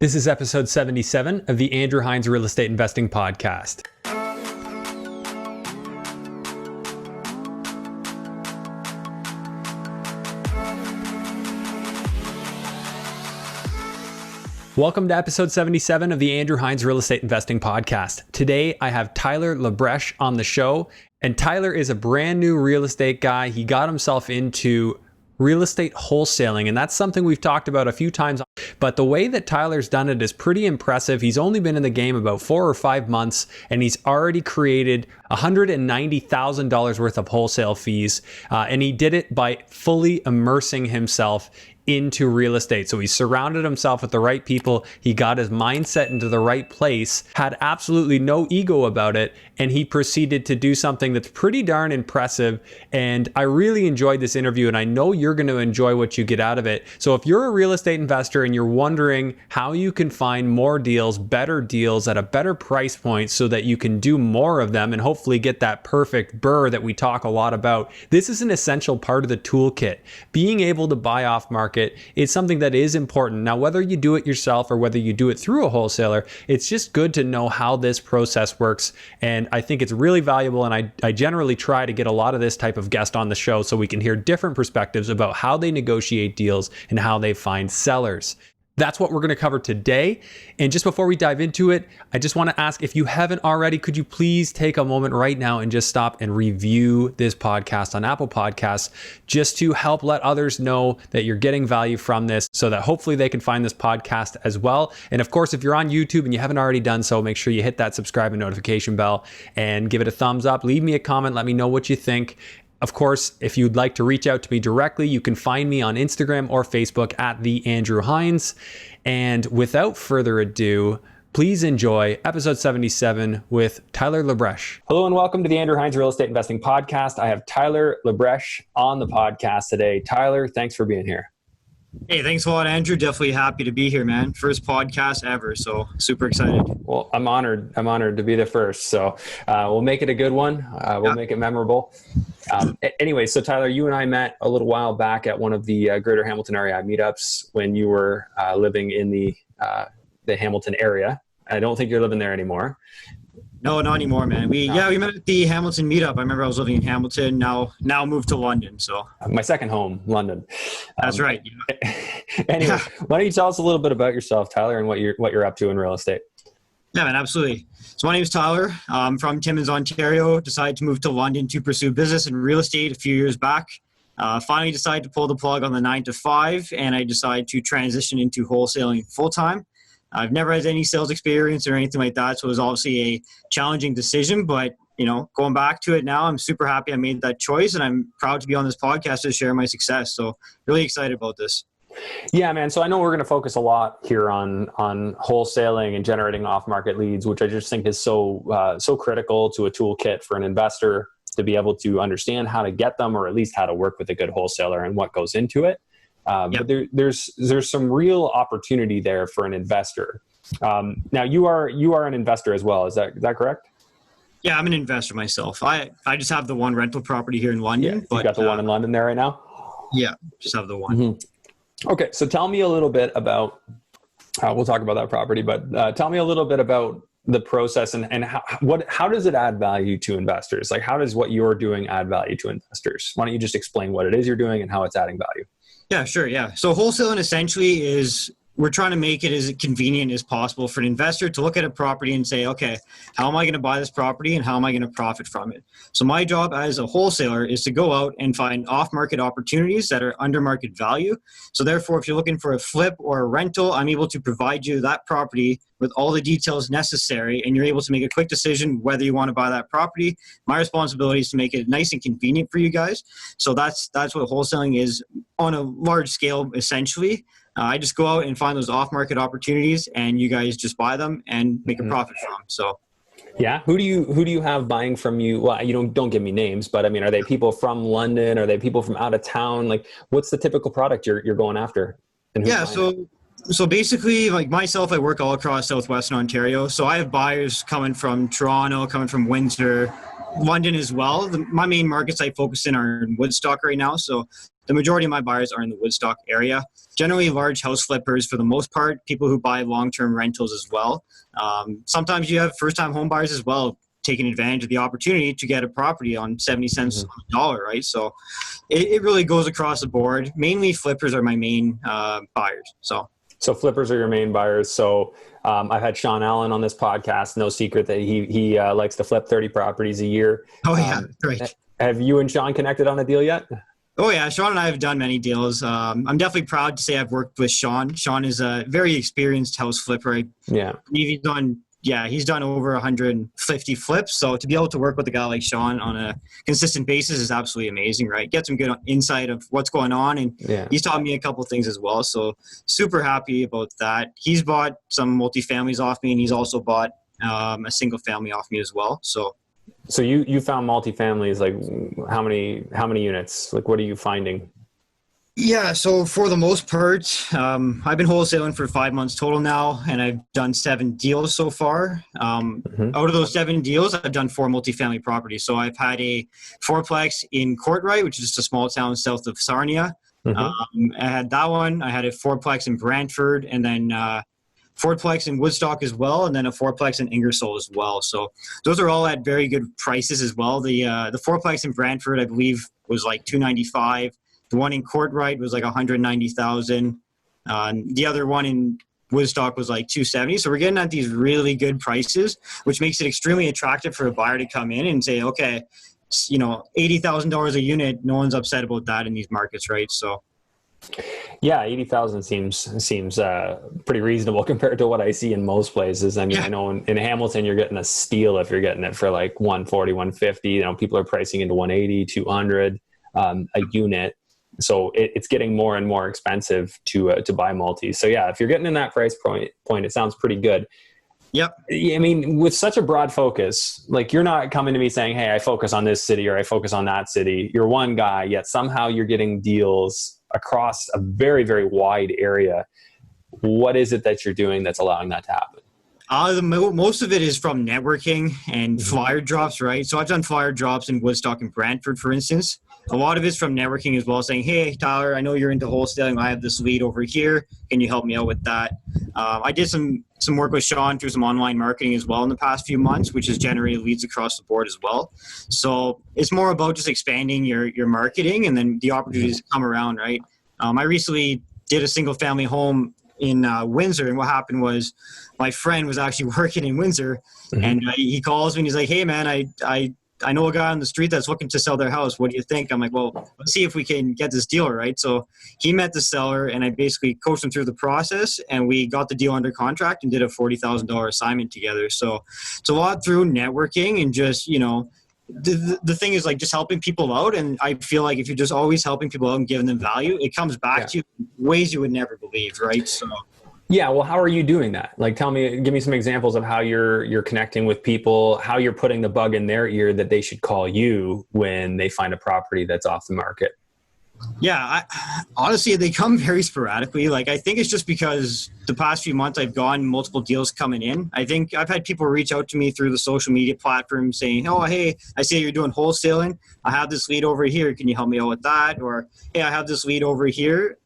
This is episode 77 of the Andrew Hines Real Estate Investing Podcast. Welcome to episode 77 of the Andrew Hines Real Estate Investing Podcast. Today, I have Tyler Labreche on the show, and Tyler is a brand new real estate guy. He got himself into real estate wholesaling, and that's something we've talked about a few times, but the way that Tyler's done it is pretty impressive. He's only been in the game about 4 or 5 months, and he's already created $190,000 worth of wholesale fees, and he did it by fully immersing himself into real estate. So he surrounded himself with the right people. He got his mindset into the right place, had absolutely no ego about it, and he proceeded to do something that's pretty darn impressive. And I really enjoyed this interview, and I know you're going to enjoy what you get out of it. So if you're a real estate investor and you're wondering how you can find more deals, better deals at a better price point so that you can do more of them and hopefully get that perfect BRRRR that we talk a lot about, this is an essential part of the toolkit. Being able to buy off market is something that is important. Now, whether you do it yourself or whether you do it through a wholesaler, it's just good to know how this process works. And I think it's really valuable. And I generally try to get a lot of this type of guest on the show so we can hear different perspectives about how they negotiate deals and how they find sellers. That's what we're going to cover today. And just before we dive into it, I just want to ask, if you haven't already, could you please take a moment right now and just stop and review this podcast on Apple Podcasts, just to help let others know that you're getting value from this so that hopefully they can find this podcast as well. And of course, if you're on YouTube and you haven't already done so, make sure you hit that subscribe and notification bell and give it a thumbs up. Leave me a comment. Let me know what you think. Of course, if you'd like to reach out to me directly, you can find me on Instagram or Facebook at the Andrew Hines. And without further ado, please enjoy episode 77 with Tyler Labreche. Hello and welcome to the Andrew Hines Real Estate Investing Podcast. I have Tyler Labreche on the podcast today. Tyler, thanks for being here. Hey, thanks a lot, Andrew. Definitely happy to be here, man. First podcast ever, so super excited. Well, I'm honored to be the first. So we'll make it a good one. We'll make it memorable. Anyway, so Tyler, you and I met a little while back at one of the Greater Hamilton area meetups when you were living in the Hamilton area. I don't think you're living there anymore. No, not anymore, man. We met at the Hamilton meetup. I remember I was living in Hamilton. Now moved to London. So my second home, London. That's right. Anyway, why don't you tell us a little bit about yourself, Tyler, and what you're up to in real estate? Yeah, man, absolutely. So my name is Tyler. I'm from Timmins, Ontario. Decided to move to London to pursue business and real estate a few years back. Finally decided to pull the plug on the 9 to 5, and I decided to transition into wholesaling full time. I've never had any sales experience or anything like that, so it was obviously a challenging decision, but going back to it now, I'm super happy I made that choice, and I'm proud to be on this podcast to share my success. So really excited about this. Yeah, man. So I know we're going to focus a lot here on wholesaling and generating off-market leads, which I just think is so critical to a toolkit for an investor to be able to understand how to get them, or at least how to work with a good wholesaler and what goes into it. But there's some real opportunity there for an investor. Now you are an investor as well. Is that correct? Yeah, I'm an investor myself. I just have the one rental property here in London. Yeah, but, you got the one in London there right now? Yeah, just have the one. Mm-hmm. Okay, so tell me a little bit about, we'll talk about that property, but tell me a little bit about the process and how does it add value to investors? Like, how does what you're doing add value to investors? Why don't you just explain what it is you're doing and how it's adding value? Yeah, sure. Yeah. So wholesaling essentially is, we're trying to make it as convenient as possible for an investor to look at a property and say, okay, how am I going to buy this property and how am I going to profit from it? So my job as a wholesaler is to go out and find off-market opportunities that are under market value. So therefore, if you're looking for a flip or a rental, I'm able to provide you that property with all the details necessary, and you're able to make a quick decision whether you want to buy that property. My responsibility is to make it nice and convenient for you guys. So that's what wholesaling is on a large scale, essentially. I just go out and find those off-market opportunities, and you guys just buy them and make a profit from them. So, yeah, who do you have buying from you? Well, you don't give me names, but I mean, are they people from London? Are they people from out of town? Like, what's the typical product you're going after? And so basically, like myself, I work all across southwestern Ontario. So I have buyers coming from Toronto, coming from Windsor, London as well. My main markets I focus in are in Woodstock right now. So the majority of my buyers are in the Woodstock area. Generally large house flippers for the most part, people who buy long-term rentals as well. Sometimes you have first-time home buyers as well, taking advantage of the opportunity to get a property on 70 cents on the dollar, right? So it really goes across the board. Mainly flippers are my main buyers. So flippers are your main buyers. So I've had Sean Allen on this podcast. No secret that he likes to flip 30 properties a year. Oh, yeah, right. Have you and Sean connected on a deal yet? Oh, yeah. Sean and I have done many deals. I'm definitely proud to say I've worked with Sean. Sean is a very experienced house flipper. Yeah. He's done over 150 flips. So to be able to work with a guy like Sean on a consistent basis is absolutely amazing, right? Get some good insight of what's going on. And he's taught me a couple of things as well. So super happy about that. He's bought some multifamilies off me, and he's also bought a single family off me as well. So you found multifamilies, like how many units? Like what are you finding? Yeah, so for the most part, I've been wholesaling for 5 months total now, and I've done 7 deals so far. Out of those 7 deals, I've done 4 multifamily properties. So I've had a 4-plex in Courtright, which is just a small town south of Sarnia. I had that one. I had a 4-plex in Brantford, and then 4-plex in Woodstock as well, and then a 4-plex in Ingersoll as well. So those are all at very good prices as well. The 4-plex in Brantford, I believe, was like $295. The one in Courtright was like $190,000. The other one in Woodstock was like $270. So we're getting at these really good prices, which makes it extremely attractive for a buyer to come in and say, okay, $80,000 a unit. No one's upset about that in these markets, right? So. Yeah, 80,000 seems pretty reasonable compared to what I see in most places. I mean, I know in Hamilton you're getting a steal if you're getting it for like 140, 150. People are pricing into 180, 200 a unit. So it's getting more and more expensive to buy multi. So yeah, if you're getting in that price point, it sounds pretty good. Yep. I mean, with such a broad focus, like you're not coming to me saying, hey, I focus on this city or I focus on that city. You're one guy, yet somehow you're getting deals across a very, very wide area. What is it that you're doing that's allowing that to happen? Most of it is from networking and flyer drops, right? So I've done flyer drops in Woodstock and Brantford, for instance. A lot of it's from networking as well, saying, hey, Tyler, I know you're into wholesaling. I have this lead over here. Can you help me out with that? I did some work with Sean through some online marketing as well in the past few months, which has generated leads across the board as well. So it's more about just expanding your marketing, and then the opportunities come around, right? I recently did a single family home in Windsor, and what happened was my friend was actually working in Windsor, and he calls me and he's like, hey man, I know a guy on the street that's looking to sell their house. What do you think? I'm like, well, let's see if we can get this deal, right? So he met the seller, and I basically coached him through the process, and we got the deal under contract and did a $40,000 assignment together. So it's a lot through networking and just, the thing is like just helping people out. And I feel like if you're just always helping people out and giving them value, it comes back to you in ways you would never believe, right? So. Yeah. Well, how are you doing that? Like, give me some examples of how you're connecting with people, how you're putting the bug in their ear that they should call you when they find a property that's off the market. Yeah, honestly, they come very sporadically. Like, I think it's just because the past few months I've gotten multiple deals coming in. I think I've had people reach out to me through the social media platform saying, oh, hey, I see you're doing wholesaling. I have this lead over here. Can you help me out with that? Or, hey, I have this lead over here.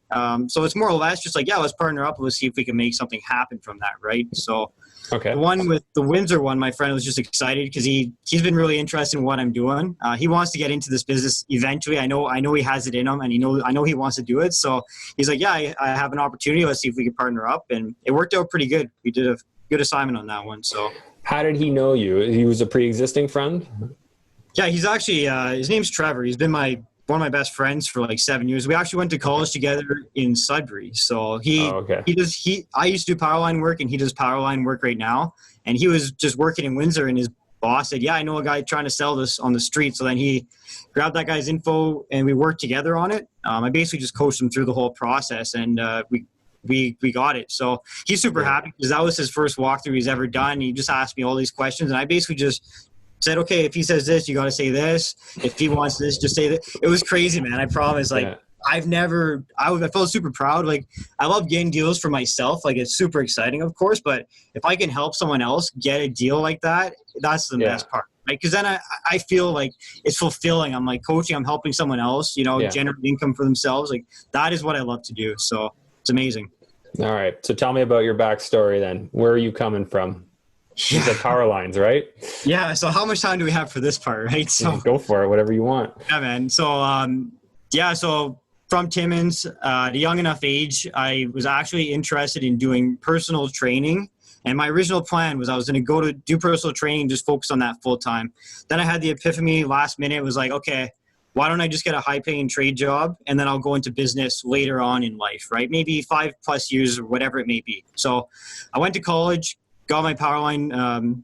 So it's more or less just like, yeah, let's partner up. Let's see if we can make something happen from that, right? So the one with the Windsor one, my friend was just excited because he's been really interested in what I'm doing. He wants to get into this business eventually. I know he has it in him, and I know he wants to do it. So he's like, yeah, I have an opportunity. Let's see if we can partner up. And it worked out pretty good. We did a good assignment on that one. So how did he know you? He was a pre-existing friend? Yeah, he's actually, his name's Trevor. He's been one of my best friends for like 7 years. We actually went to college together in Sudbury. So I used to do power line work, and he does power line work right now. And he was just working in Windsor, and his boss said, yeah, I know a guy trying to sell this on the street. So then he grabbed that guy's info, and we worked together on it. I basically just coached him through the whole process, and we got it. So he's super happy because that was his first walkthrough he's ever done. He just asked me all these questions, and I basically just said, okay, if he says this, you got to say this. If he wants this, just say that. It was crazy, man. I promise. I felt super proud. Like, I love getting deals for myself. Like, it's super exciting, of course, but if I can help someone else get a deal like that, that's the best part, right? Because then I feel like it's fulfilling. I'm like coaching, I'm helping someone else, generate income for themselves. Like that is what I love to do. So it's amazing. All right. So tell me about your backstory then. Where are you coming from? You said power lines, right? Yeah. So how much time do we have for this part, right? So go for it, whatever you want. Yeah, man. So, from Timmins, at a young enough age, I was actually interested in doing personal training. And my original plan was I was going to go to do personal training, just focus on that full time. Then I had the epiphany last minute. It was like, okay, why don't I just get a high paying trade job and then I'll go into business later on in life, right? Maybe 5+ years or whatever it may be. So I went to college, got my power line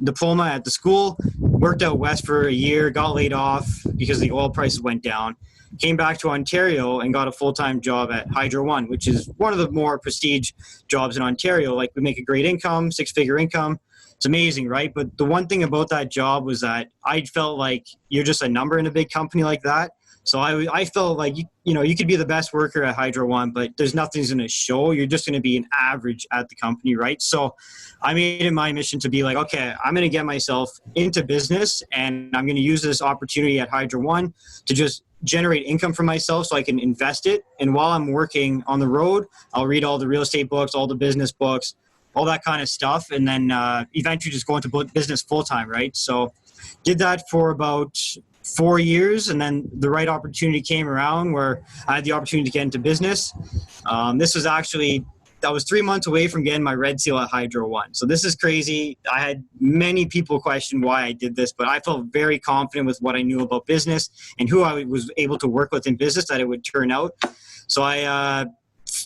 diploma at the school, worked out west for a year, got laid off because the oil prices went down, came back to Ontario and got a full-time job at HydroOne, which is one of the more prestige jobs in Ontario. Like, we make a great income, 6-figure income. It's amazing, right? But the one thing about that job was that I felt like you're just a number in a big company like that. So I felt like, you could be the best worker at HydroOne, but there's nothing's going to show. You're just going to be an average at the company, right? So I made it my mission to be like, okay, I'm going to get myself into business and I'm going to use this opportunity at HydroOne to just generate income for myself so I can invest it. And while I'm working on the road, I'll read all the real estate books, all the business books, all that kind of stuff. And then eventually just go into business full-time, right? So did that for about 4 years, and then the right opportunity came around where I had the opportunity to get into business. I was 3 months away from getting my red seal at HydroOne. So this is crazy. I had many people question why I did this, but I felt very confident with what I knew about business and who I was able to work with in business that it would turn out. So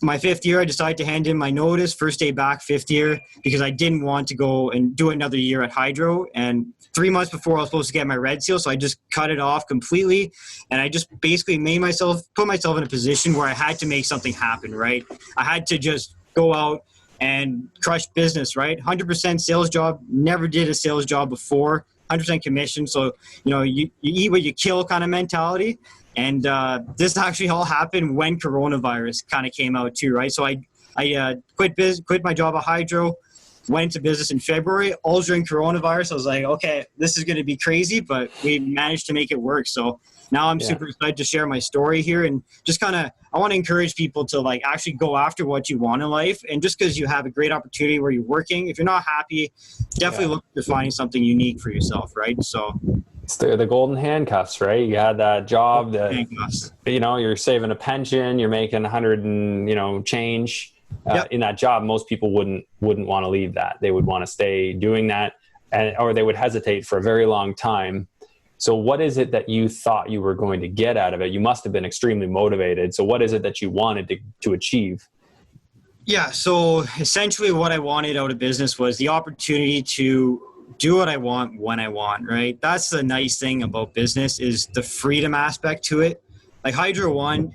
my 5th year, I decided to hand in my notice, first day back, 5th year, because I didn't want to go and do another year at Hydro. And 3 months before I was supposed to get my red seal, so I just cut it off completely. And I just basically put myself in a position where I had to make something happen, right? I had to just go out and crush business, right? 100% sales job, never did a sales job before, 100% commission. So, you eat what you kill kind of mentality. And this actually all happened when coronavirus kind of came out too, right? So I quit my job at Hydro, went into business in February, all during coronavirus. I was like, okay, this is going to be crazy, but we managed to make it work. So now I'm super excited to share my story here, and just I want to encourage people to actually go after what you want in life. And just because you have a great opportunity where you're working, if you're not happy, definitely look to finding something unique for yourself, right? So it's the golden handcuffs, right? You had that job that, you're saving a pension, you're making 100 and, change in that job. Most people wouldn't want to leave that. They would want to stay doing that, or they would hesitate for a very long time. So what is it that you thought you were going to get out of it? You must have been extremely motivated. So what is it that you wanted to achieve? Yeah. So essentially what I wanted out of business was the opportunity to do what I want when I want, right? That's the nice thing about business, is the freedom aspect to it. Like HydroOne,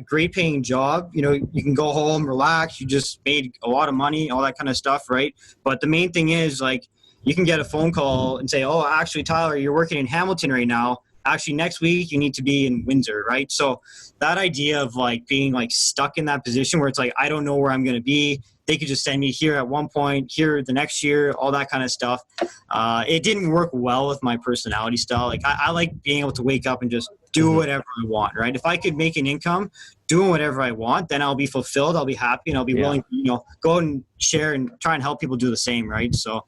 great paying job. You can go home, relax. You just made a lot of money, all that kind of stuff, right? But the main thing is you can get a phone call and say, oh, actually, Tyler, you're working in Hamilton right now. Actually, next week you need to be in Windsor, right? So that idea of being stuck in that position where it's I don't know where I'm going to be. They could just send me here at one point, here the next year, all that kind of stuff. It didn't work well with my personality style. I like being able to wake up and just do whatever I want, right? If I could make an income doing whatever I want, then I'll be fulfilled, I'll be happy, and I'll be willing to, go out and share and try and help people do the same, right? So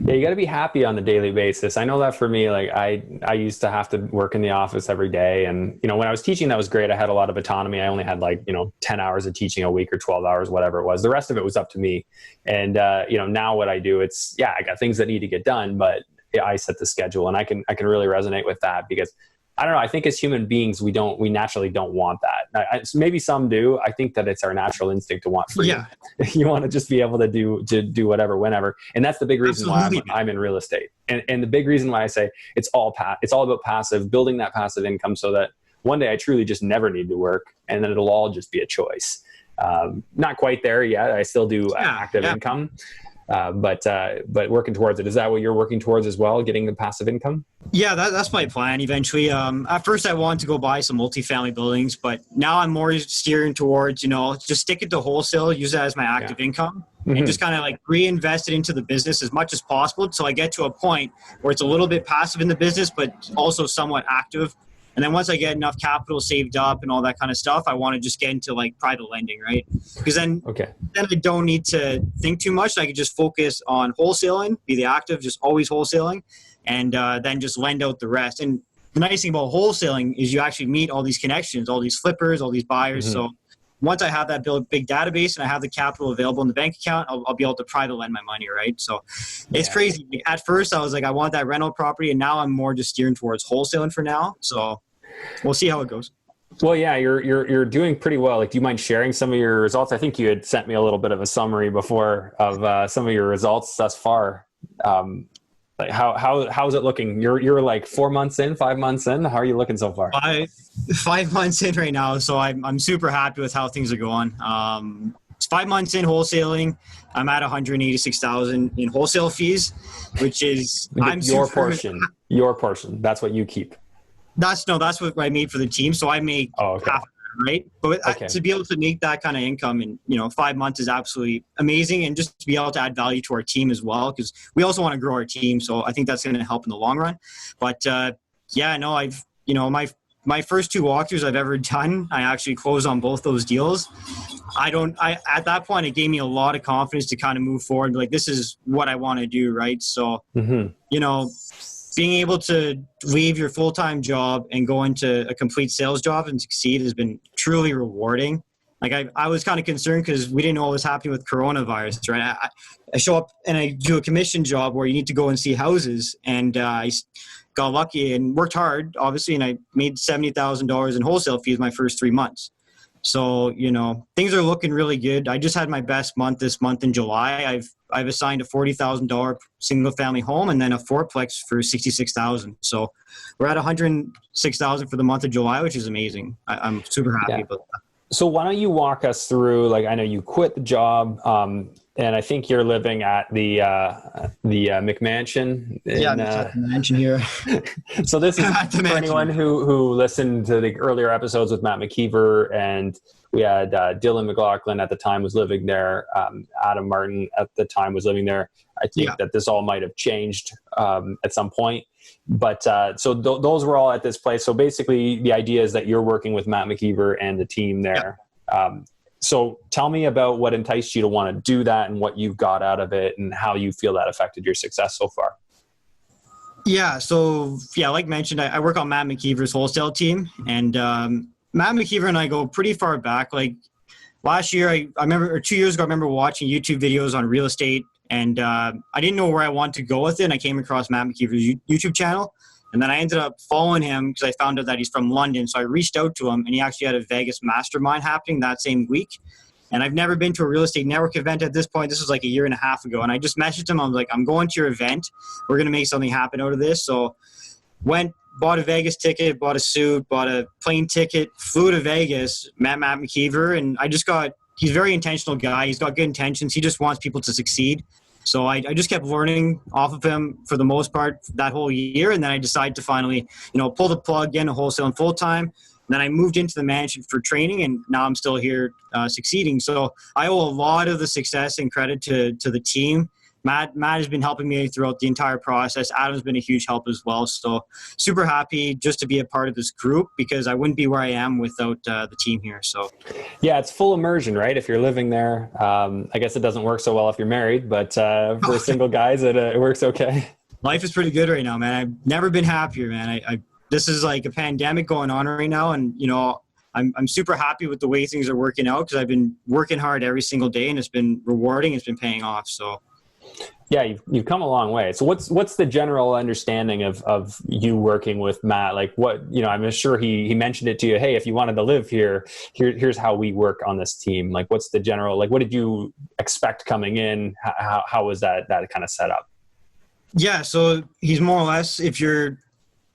yeah, you got to be happy on a daily basis. I know that for me, I used to have to work in the office every day. And, when I was teaching, that was great. I had a lot of autonomy. I only had 10 hours of teaching a week or 12 hours, whatever it was. The rest of it was up to me. And, now what I do, it's, I got things that need to get done, but I set the schedule, and I can really resonate with that because I don't know. I think as human beings, we naturally don't want that. Maybe some do. I think that it's our natural instinct to want freedom. Yeah. You want to just be able to do whatever, whenever. And that's the big reason why I'm in real estate. And the big reason why I say it's all about passive, building that passive income so that one day I truly just never need to work, and then it'll all just be a choice. Not quite there yet. I still do active income. But working towards it. Is that what you're working towards as well, getting the passive income? Yeah, that's my plan eventually. At first I wanted to go buy some multifamily buildings, but now I'm more steering towards, just stick it to wholesale, use that as my active income. and just kind of like reinvest it into the business as much as possible until I get to a point where it's a little bit passive in the business, but also somewhat active. And then once I get enough capital saved up and all that kind of stuff, I want to just get into like private lending, right? Because then I don't need to think too much. I can just focus on wholesaling, be the active, just always wholesaling, and then just lend out the rest. And the nice thing about wholesaling is you actually meet all these connections, all these flippers, all these buyers. So once I have that big database and I have the capital available in the bank account, I'll be able to private lend my money, right? So it's crazy. At first, I was like, I want that rental property, and now I'm more just steering towards wholesaling for now. So we'll see how it goes. Well, yeah, you're doing pretty well. Like, do you mind sharing some of your results? I think you had sent me a little bit of a summary before of some of your results thus far. Like how's it looking? You're like 4 months in, 5 months in. How are you looking so far? 5 months in right now, so I'm super happy with how things are going. It's 5 months in wholesaling. I'm at 186,000 in wholesale fees, which is your portion. That's what you keep. That's what I made for the team. So I make half, right? But to be able to make that kind of income in 5 months is absolutely amazing, and just to be able to add value to our team as well, because we also want to grow our team. So I think that's going to help in the long run. But I've my first 2 walkthroughs I've ever done, I actually closed on both those deals. At that point, it gave me a lot of confidence to kind of move forward and be like, this is what I want to do, right? So being able to leave your full-time job and go into a complete sales job and succeed has been truly rewarding. Like I was kind of concerned because we didn't know what was happening with coronavirus, right? I show up and I do a commission job where you need to go and see houses, and I got lucky and worked hard, obviously, and I made $70,000 in wholesale fees my first 3 months. So, things are looking really good. I just had my best month this month in July. I've assigned a $40,000 single family home and then a fourplex for $66,000. So we're at $106,000 for the month of July, which is amazing. I'm super happy about that. So why don't you walk us through, like, I know you quit the job, and I think you're living at the McMansion. The mansion here. So this is for anyone who listened to the earlier episodes with Matt McKeever, and we had Dylan McLaughlin at the time was living there. Adam Martin at the time was living there. I think that this all might have changed at some point. But so those were all at this place. So basically the idea is that you're working with Matt McKeever and the team there. So tell me about what enticed you to want to do that and what you got out of it and how you feel that affected your success so far. So like mentioned, I work on Matt McKeever's wholesale team, and Matt McKeever and I go pretty far back. Like last year, I remember, or 2 years ago, I remember watching YouTube videos on real estate, and I didn't know where I wanted to go with it. And I came across Matt McKeever's YouTube channel, and then I ended up following him because I found out that he's from London. So I reached out to him, and he actually had a Vegas mastermind happening that same week. And I've never been to a real estate network event at this point. This was like a year and a half ago. And I just messaged him. I was like, I'm going to your event. We're going to make something happen out of this. So bought a Vegas ticket, bought a suit, bought a plane ticket, flew to Vegas, met Matt McKeever. And he's a very intentional guy. He's got good intentions. He just wants people to succeed. So I just kept learning off of him for the most part that whole year. And then I decided to finally, pull the plug, get into wholesaling full time. And then I moved into the mansion for training, and now I'm still here succeeding. So I owe a lot of the success and credit to the team. Matt has been helping me throughout the entire process. Adam's been a huge help as well. So super happy just to be a part of this group, because I wouldn't be where I am without the team here. So yeah, it's full immersion, right? If you're living there, I guess it doesn't work so well if you're married, but for single guys, it works okay. Life is pretty good right now, man. I've never been happier, man. This is like a pandemic going on right now, and I'm super happy with the way things are working out, because I've been working hard every single day, and it's been rewarding. It's been paying off. So yeah, you've come a long way. So what's the general understanding of you working with Matt? Like what, I'm sure he mentioned it to you. Hey, if you wanted to live here's how we work on this team. Like what's the general, like what did you expect coming in? How was that kind of set up? Yeah, so he's more or less, if you're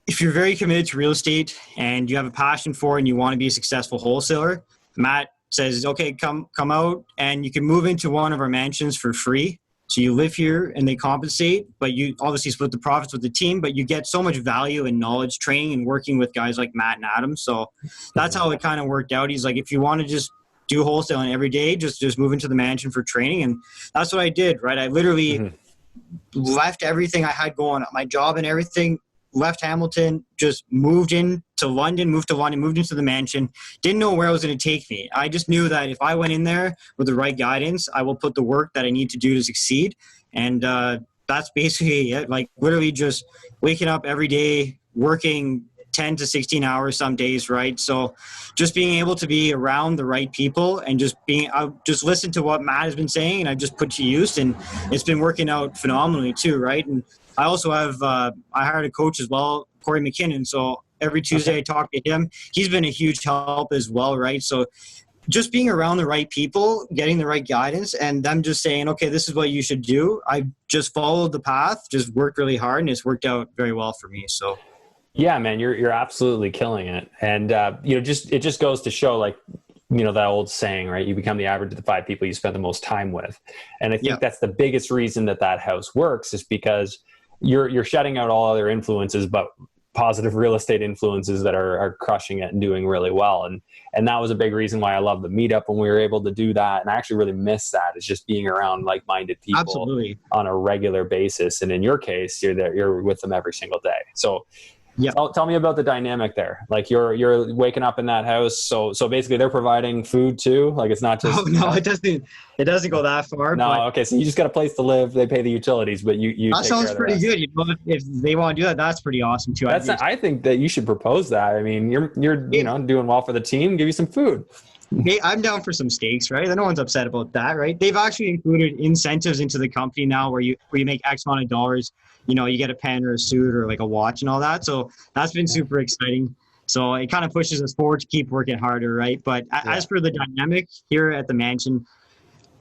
very committed to real estate and you have a passion for it and you want to be a successful wholesaler, Matt says, okay, come out and you can move into one of our mansions for free. So you live here and they compensate, but you obviously split the profits with the team, but you get so much value and knowledge training and working with guys like Matt and Adam. So that's how it kind of worked out. He's like, if you want to just do wholesaling every day, just move into the mansion for training. And that's what I did, right? I literally left everything I had going, my job and everything, left Hamilton, just moved into London, moved into the mansion. Didn't know where it was going to take me. I just knew that if I went in there with the right guidance, I will put the work that I need to do to succeed. And that's basically it. Like literally just waking up every day, working 10 to 16 hours some days, right? So just being able to be around the right people and I just listen to what Matt has been saying and I just put to use, and it's been working out phenomenally too, right? And I also have, I hired a coach as well, Corey McKinnon. So every Tuesday I talk to him. He's been a huge help as well, right? So just being around the right people, getting the right guidance, and them just saying, okay, this is what you should do. I just followed the path, just worked really hard, and it's worked out very well for me. So yeah, man, you're absolutely killing it. And, it just goes to show, like, that old saying, right? You become the average of the 5 people you spend the most time with. And I think that's the biggest reason that house works, is because you're shutting out all other influences, but positive real estate influences that are crushing it and doing really well. And that was a big reason why I love the meetup when we were able to do that. And I actually really miss that. It's just being around like-minded people Absolutely. On a regular basis. And in your case, you're with them every single day. So yeah. Tell me about the dynamic there. Like you're waking up in that house. So basically they're providing food too. Like it's not just. Oh, no, it doesn't go that far. No. Okay. So you just got a place to live. They pay the utilities, but you that sounds pretty good. If they want to do that, that's pretty awesome too. I think that you should propose that. I mean, you're doing well for the team. Give you some food. Hey, I'm down for some steaks, right? No one's upset about that, right? They've actually included incentives into the company now where you make X amount of dollars, you get a pen or a suit or like a watch and all that. So that's been super exciting. So it kind of pushes us forward to keep working harder, right? But as for the dynamic here at the mansion,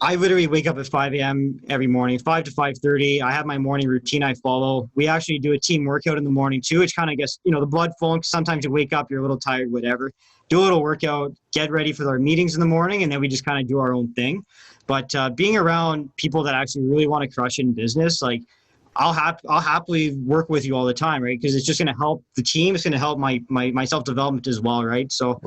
I literally wake up at 5 a.m. every morning, 5 to 5:30. I have my morning routine I follow. We actually do a team workout in the morning too, which kind of gets, the blood flowing. Sometimes you wake up, you're a little tired, whatever. Do a little workout, get ready for our meetings in the morning, and then we just kind of do our own thing. But being around people that actually really want to crush in business, like I'll happily work with you all the time, right? Because it's just going to help the team. It's going to help my self-development as well, right? So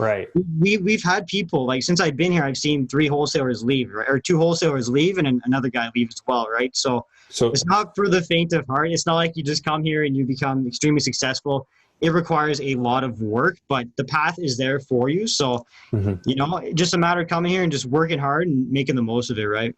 we've had people, like since I've been here, I've seen 3 wholesalers leave, right? Or 2 wholesalers leave and another guy leave as well, right? So it's not for the faint of heart. It's not like you just come here and you become extremely successful. It requires a lot of work, but the path is there for you. So, just a matter of coming here and just working hard and making the most of it, right?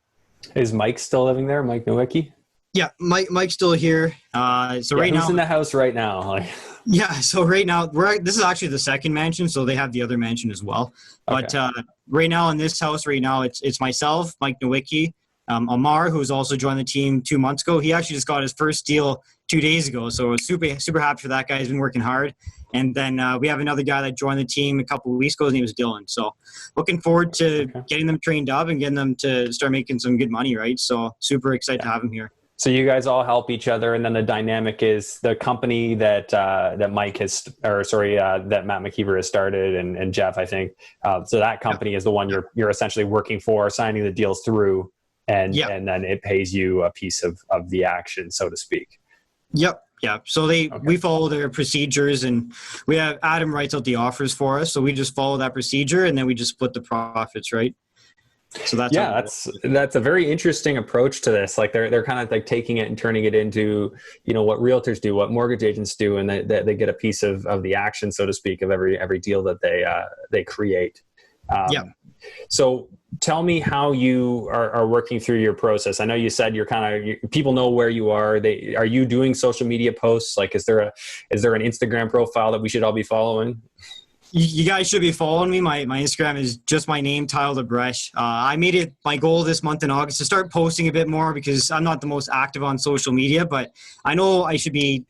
Is Mike still living there, Mike Nowicki? Yeah, Mike's still here. So right now, who's in the house right now? Yeah, so right now this is actually the second mansion, so they have the other mansion as well. Okay. But right now in this house, it's myself, Mike Nowicki, Amar, who's also joined the team 2 months ago. He actually just got his first deal 2 days ago, so I was super happy for that guy. He's been working hard. And then we have another guy that joined the team a couple of weeks ago. His name was Dylan. So looking forward to getting them trained up and getting them to start making some good money, right? So super excited to have him here. So you guys all help each other, and then the dynamic is the company that Mike has, that Matt McKeever has started, and Jeff, I think. So that company is the one you're essentially working for, signing the deals through, and then it pays you a piece of the action, so to speak. Yep. Yeah. So we follow their procedures, and we have Adam writes out the offers for us. So we just follow that procedure, and then we just split the profits, right? So that's a very interesting approach to this. Like they're kind of like taking it and turning it into, what realtors do, what mortgage agents do, and they get a piece of the action, so to speak, of every deal that they create. So tell me how you are working through your process. I know you said people know where you are. Are you doing social media posts? Like, is there an Instagram profile that we should all be following? You guys should be following me. My Instagram is just my name, Tyler Labreche. I made it my goal this month in August to start posting a bit more because I'm not the most active on social media, but I know I should be,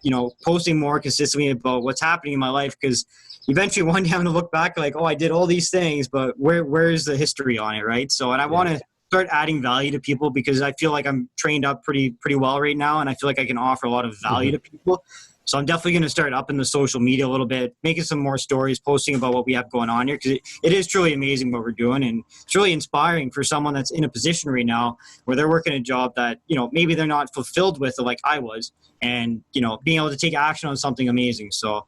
posting more consistently about what's happening in my life, because eventually one day I'm going to look back like, oh, I did all these things, but where's the history on it, right? So, and I want to start adding value to people because I feel like I'm trained up pretty well right now, and I feel like I can offer a lot of value to people. So I'm definitely going to start up in the social media a little bit, making some more stories, posting about what we have going on here, because it is truly amazing what we're doing, and it's really inspiring for someone that's in a position right now where they're working a job that, maybe they're not fulfilled with like I was, and, being able to take action on something amazing. So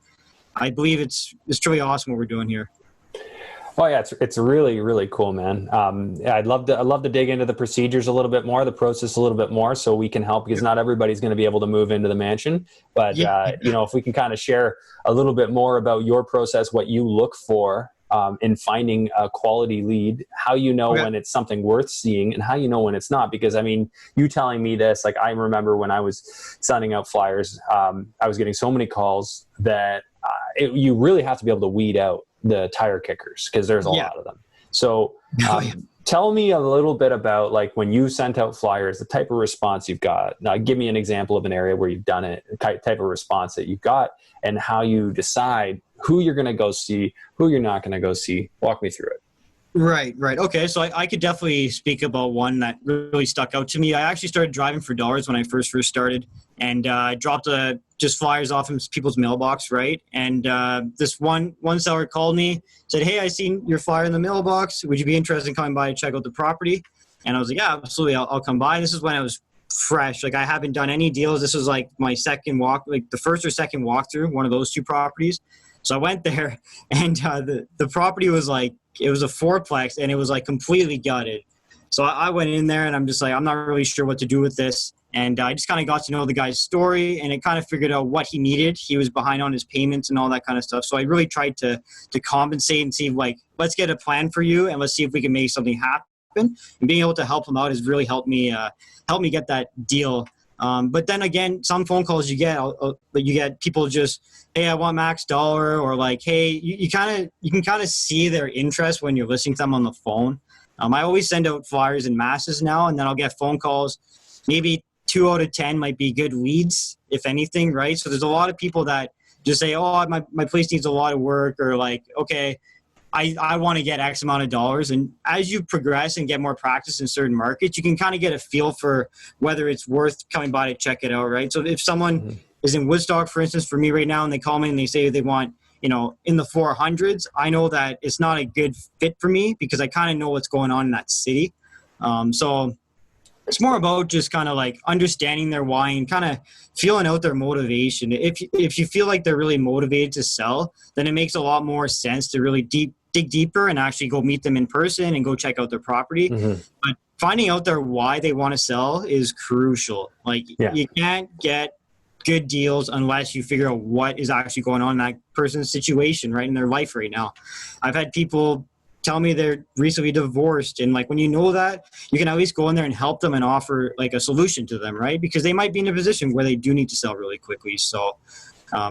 I believe it's truly awesome what we're doing here. Oh yeah, it's really, really cool, man. Yeah, I'd love to dig into the procedures a little bit more, the process a little bit more, so we can help, because not everybody's going to be able to move into the mansion. But Yeah. if we can kind of share a little bit more about your process, what you look for in finding a quality lead, how you know when it's something worth seeing, and how you know when it's not. Because I mean, you telling me this, like I remember when I was sending out flyers, I was getting so many calls that you really have to be able to weed out the tire kickers, because there's a lot of them. So tell me a little bit about, like, when you sent out flyers, the type of response you've got. Now, give me an example of an area where you've done it, the type of response that you've got, and how you decide who you're going to go see, who you're not going to go see. Walk me through it. Right. Okay, so I could definitely speak about one that really stuck out to me. I actually started driving for dollars when I first started, and dropped just flyers off in people's mailbox, right? And this one seller called me, said, "Hey, I seen your flyer in the mailbox. Would you be interested in coming by to check out the property?" And I was like, "Yeah, absolutely. I'll come by." And this is when I was fresh. Like, I haven't done any deals. This was like my second walk, like the first or second walkthrough, one of those two properties. So I went there, and the property was like, it was a fourplex, and it was like completely gutted. So I went in there, and I'm just like, I'm not really sure what to do with this. And I just kind of got to know the guy's story, and it kind of figured out what he needed. He was behind on his payments and all that kind of stuff. So I really tried to compensate and see, like, let's get a plan for you, and let's see if we can make something happen. And being able to help him out has really helped me get that deal. But then again, some phone calls you get people just, "Hey, I want max dollar," or like, "Hey," you can kind of see their interest when you're listening to them on the phone. I always send out flyers in masses now, and then I'll get phone calls. Maybe 2 out of 10 might be good leads, if anything, right? So there's a lot of people that just say, "Oh, my place needs a lot of work," or like, "Okay, I want to get X amount of dollars." And as you progress and get more practice in certain markets, you can kind of get a feel for whether it's worth coming by to check it out, right? So if someone is in Woodstock, for instance, for me right now, and they call me and they say they want, in the 400s, I know that it's not a good fit for me, because I kind of know what's going on in that city. So it's more about just kind of like understanding their why and kind of feeling out their motivation. If you feel like they're really motivated to sell, then it makes a lot more sense to really dig deeper and actually go meet them in person and go check out their property. But finding out their why they want to sell is crucial. Like, you can't get good deals unless you figure out what is actually going on in that person's situation, right, in their life right now. I've had people tell me they're recently divorced, and like, when you know that, you can at least go in there and help them and offer like a solution to them, right? Because they might be in a position where they do need to sell really quickly. So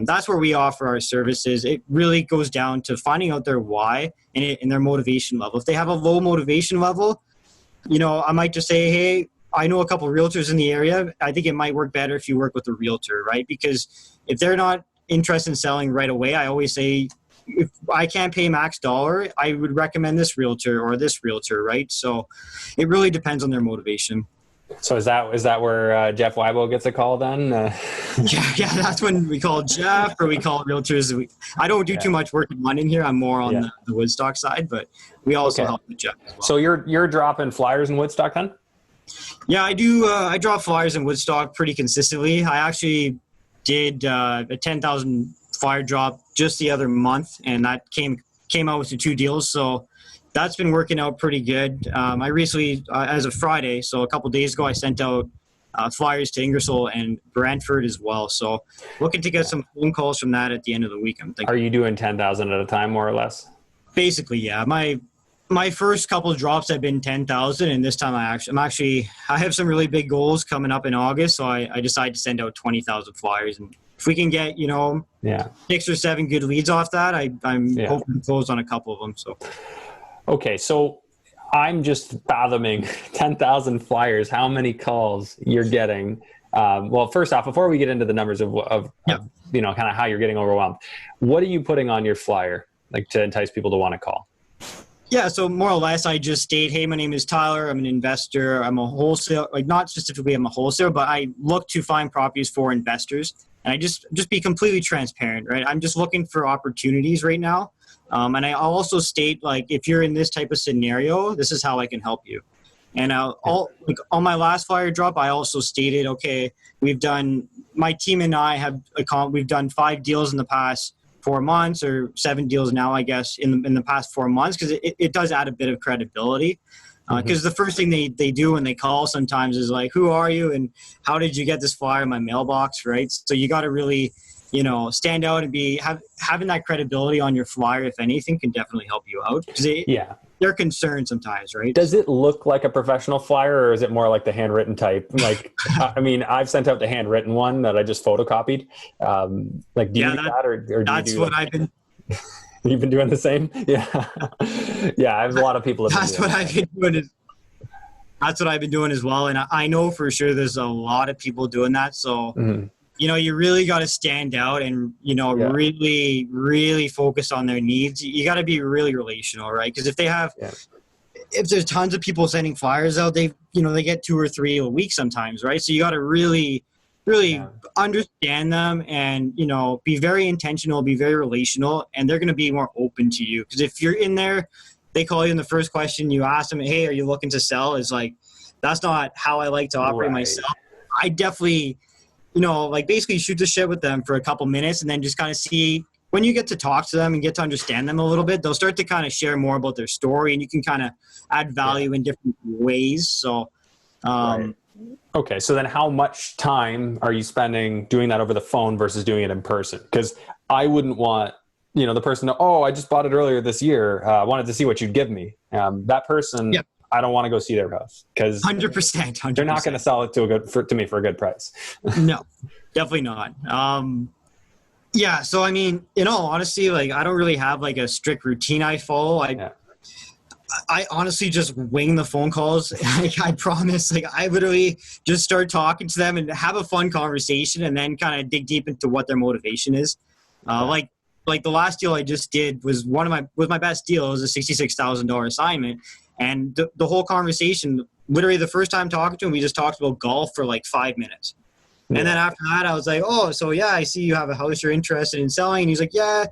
that's where we offer our services. It really goes down to finding out their why and their motivation level. If they have a low motivation level, I might just say, "Hey, I know a couple of realtors in the area. I think it might work better if you work with a realtor," right? Because if they're not interested in selling right away, I always say, if I can't pay max dollar, I would recommend this realtor or this realtor, right? So it really depends on their motivation. So is that where Jeff Weibo gets a call then? Yeah, that's when we call Jeff, or we call realtors. I don't do too much work in London here. I'm more on the Woodstock side, but we also help with Jeff as well. So you're dropping flyers in Woodstock then? Yeah, I do. I drop flyers in Woodstock pretty consistently. I actually did a 10,000 flyer drop just the other month, and that came out with the 2 deals. So that's been working out pretty good. I recently, as of Friday, so a couple of days ago, I sent out flyers to Ingersoll and Brantford as well. So looking to get some phone calls from that at the end of the week, I'm thinking. Are you doing 10,000 at a time, more or less? Basically, yeah. My first couple of drops have been 10,000, and this time I have some really big goals coming up in August, so I decided to send out 20,000 flyers. And if we can get 6 or 7 good leads off that, I'm hoping to close on a couple of them. So okay, so I'm just fathoming 10,000 flyers, how many calls you're getting. Well, first off, before we get into the numbers of kind of how you're getting overwhelmed, what are you putting on your flyer, like, to entice people to want to call? Yeah, so more or less, I just state, "Hey, my name is Tyler. I'm an investor. I'm a wholesale." Like, not specifically I'm a wholesaler, but I look to find properties for investors. And I just be completely transparent, right? I'm just looking for opportunities right now. And I also state, like, if you're in this type of scenario, this is how I can help you. And on my last flyer drop, I also stated, okay, my team and I we've done 5 deals in the past 4 months, or 7 deals now, I guess, in the past 4 months, because it does add a bit of credibility. Because the first thing they do when they call sometimes is like, who are you and how did you get this flyer in my mailbox, right? So you got to really, stand out and having that credibility on your flyer, if anything, can definitely help you out. Because they're concerned sometimes, right? Does it look like a professional flyer, or is it more like the handwritten type? Like, I mean, I've sent out the handwritten one that I just photocopied. Like, do you do that, or do that's you do what I've been... You've been doing the same? Yeah. Yeah, I have a lot of people. That's what I've been doing as well. And I know for sure there's a lot of people doing that. So, you really got to stand out and, really, really focus on their needs. You got to be really relational, right? Because if there's tons of people sending flyers out, they get 2 or 3 a week sometimes, right? So you got to really understand them and, be very intentional, be very relational, and they're going to be more open to you. Because if you're in there, they call you and the first question you ask them, hey, are you looking to sell? Is like, that's not how I like to operate myself. I definitely, basically shoot the shit with them for a couple minutes and then just kind of see, when you get to talk to them and get to understand them a little bit, they'll start to kind of share more about their story, and you can kind of add value in different ways. So, Okay, so then how much time are you spending doing that over the phone versus doing it in person? Because I wouldn't want, the person to, I just bought it earlier this year. I wanted to see what you'd give me. That person, I don't want to go see their house because 100%. They're not going to sell it to me for a good price. No, definitely not. So I mean, in all honesty, like, I don't really have like a strict routine I follow. I honestly just wing the phone calls. I promise. Like, I literally just start talking to them and have a fun conversation, and then kind of dig deep into what their motivation is. Like the last deal I just did was my best deal. It was a $66,000 assignment, and the whole conversation, literally the first time talking to him, we just talked about golf for like 5 minutes. And then after that, I was like, I see you have a house you're interested in selling. And he's like, yeah.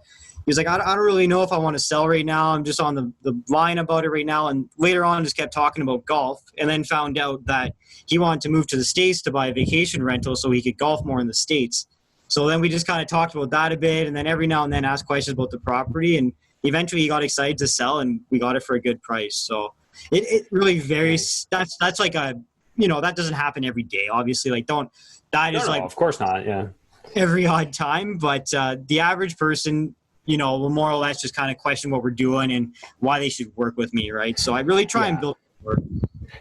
He's like, I don't really know if I want to sell right now. I'm just on the line about it right now. And later on, just kept talking about golf, and then found out that he wanted to move to the States to buy a vacation rental so he could golf more in the States. So then we just kind of talked about that a bit, and then every now and then asked questions about the property. And eventually he got excited to sell, and we got it for a good price. So it really varies. That's like that doesn't happen every day, obviously. Like, of course not. Yeah. Every odd time. But the average person, will more or less just kind of question what we're doing and why they should work with me, right? So I really try and build rapport.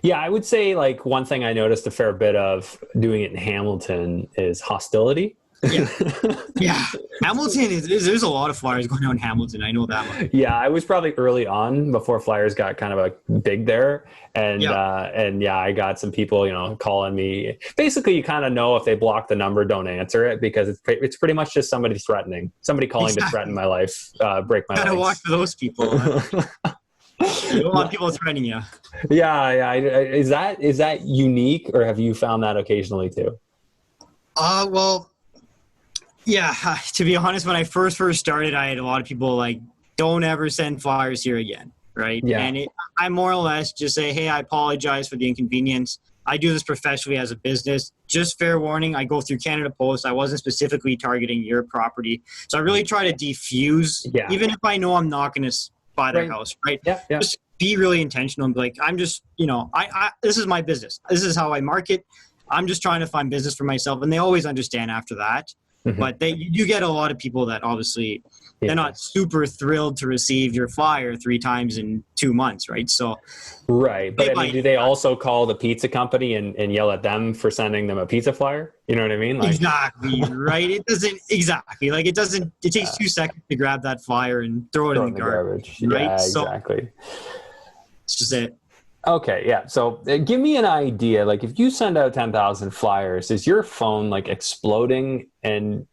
Yeah, I would say, like, one thing I noticed a fair bit of doing it in Hamilton is hostility. Yeah. Hamilton there's a lot of flyers going on in Hamilton. I know that one. Yeah, I was probably early on before flyers got kind of big there, and I got some people calling me. Basically, you kind of know if they block the number, don't answer it, because it's pretty much just somebody calling to threaten my life, break my legs. Gotta watch for those people. You don't want people threatening you. Yeah. Is that unique, or have you found that occasionally too? Well. Yeah, to be honest, when I first started, I had a lot of people like, don't ever send flyers here again, right? Yeah. And I more or less just say, hey, I apologize for the inconvenience. I do this professionally as a business. Just fair warning, I go through Canada Post. I wasn't specifically targeting your property. So I really try to defuse, even if I know I'm not going to buy their house, right? Yeah. Just be really intentional and be like, I'm just, this is my business. This is how I market. I'm just trying to find business for myself. And they always understand after that. But you get a lot of people that obviously they're not super thrilled to receive your flyer 3 times in 2 months, right? So, right. But I mean, do they also call the pizza company and yell at them for sending them a pizza flyer? You know what I mean? Like, exactly, right? It takes 2 seconds to grab that flyer and throw it in the garbage. Right? Yeah, exactly. It's just it. Okay, yeah. So give me an idea. Like, if you send out 10,000 flyers, is your phone like exploding? And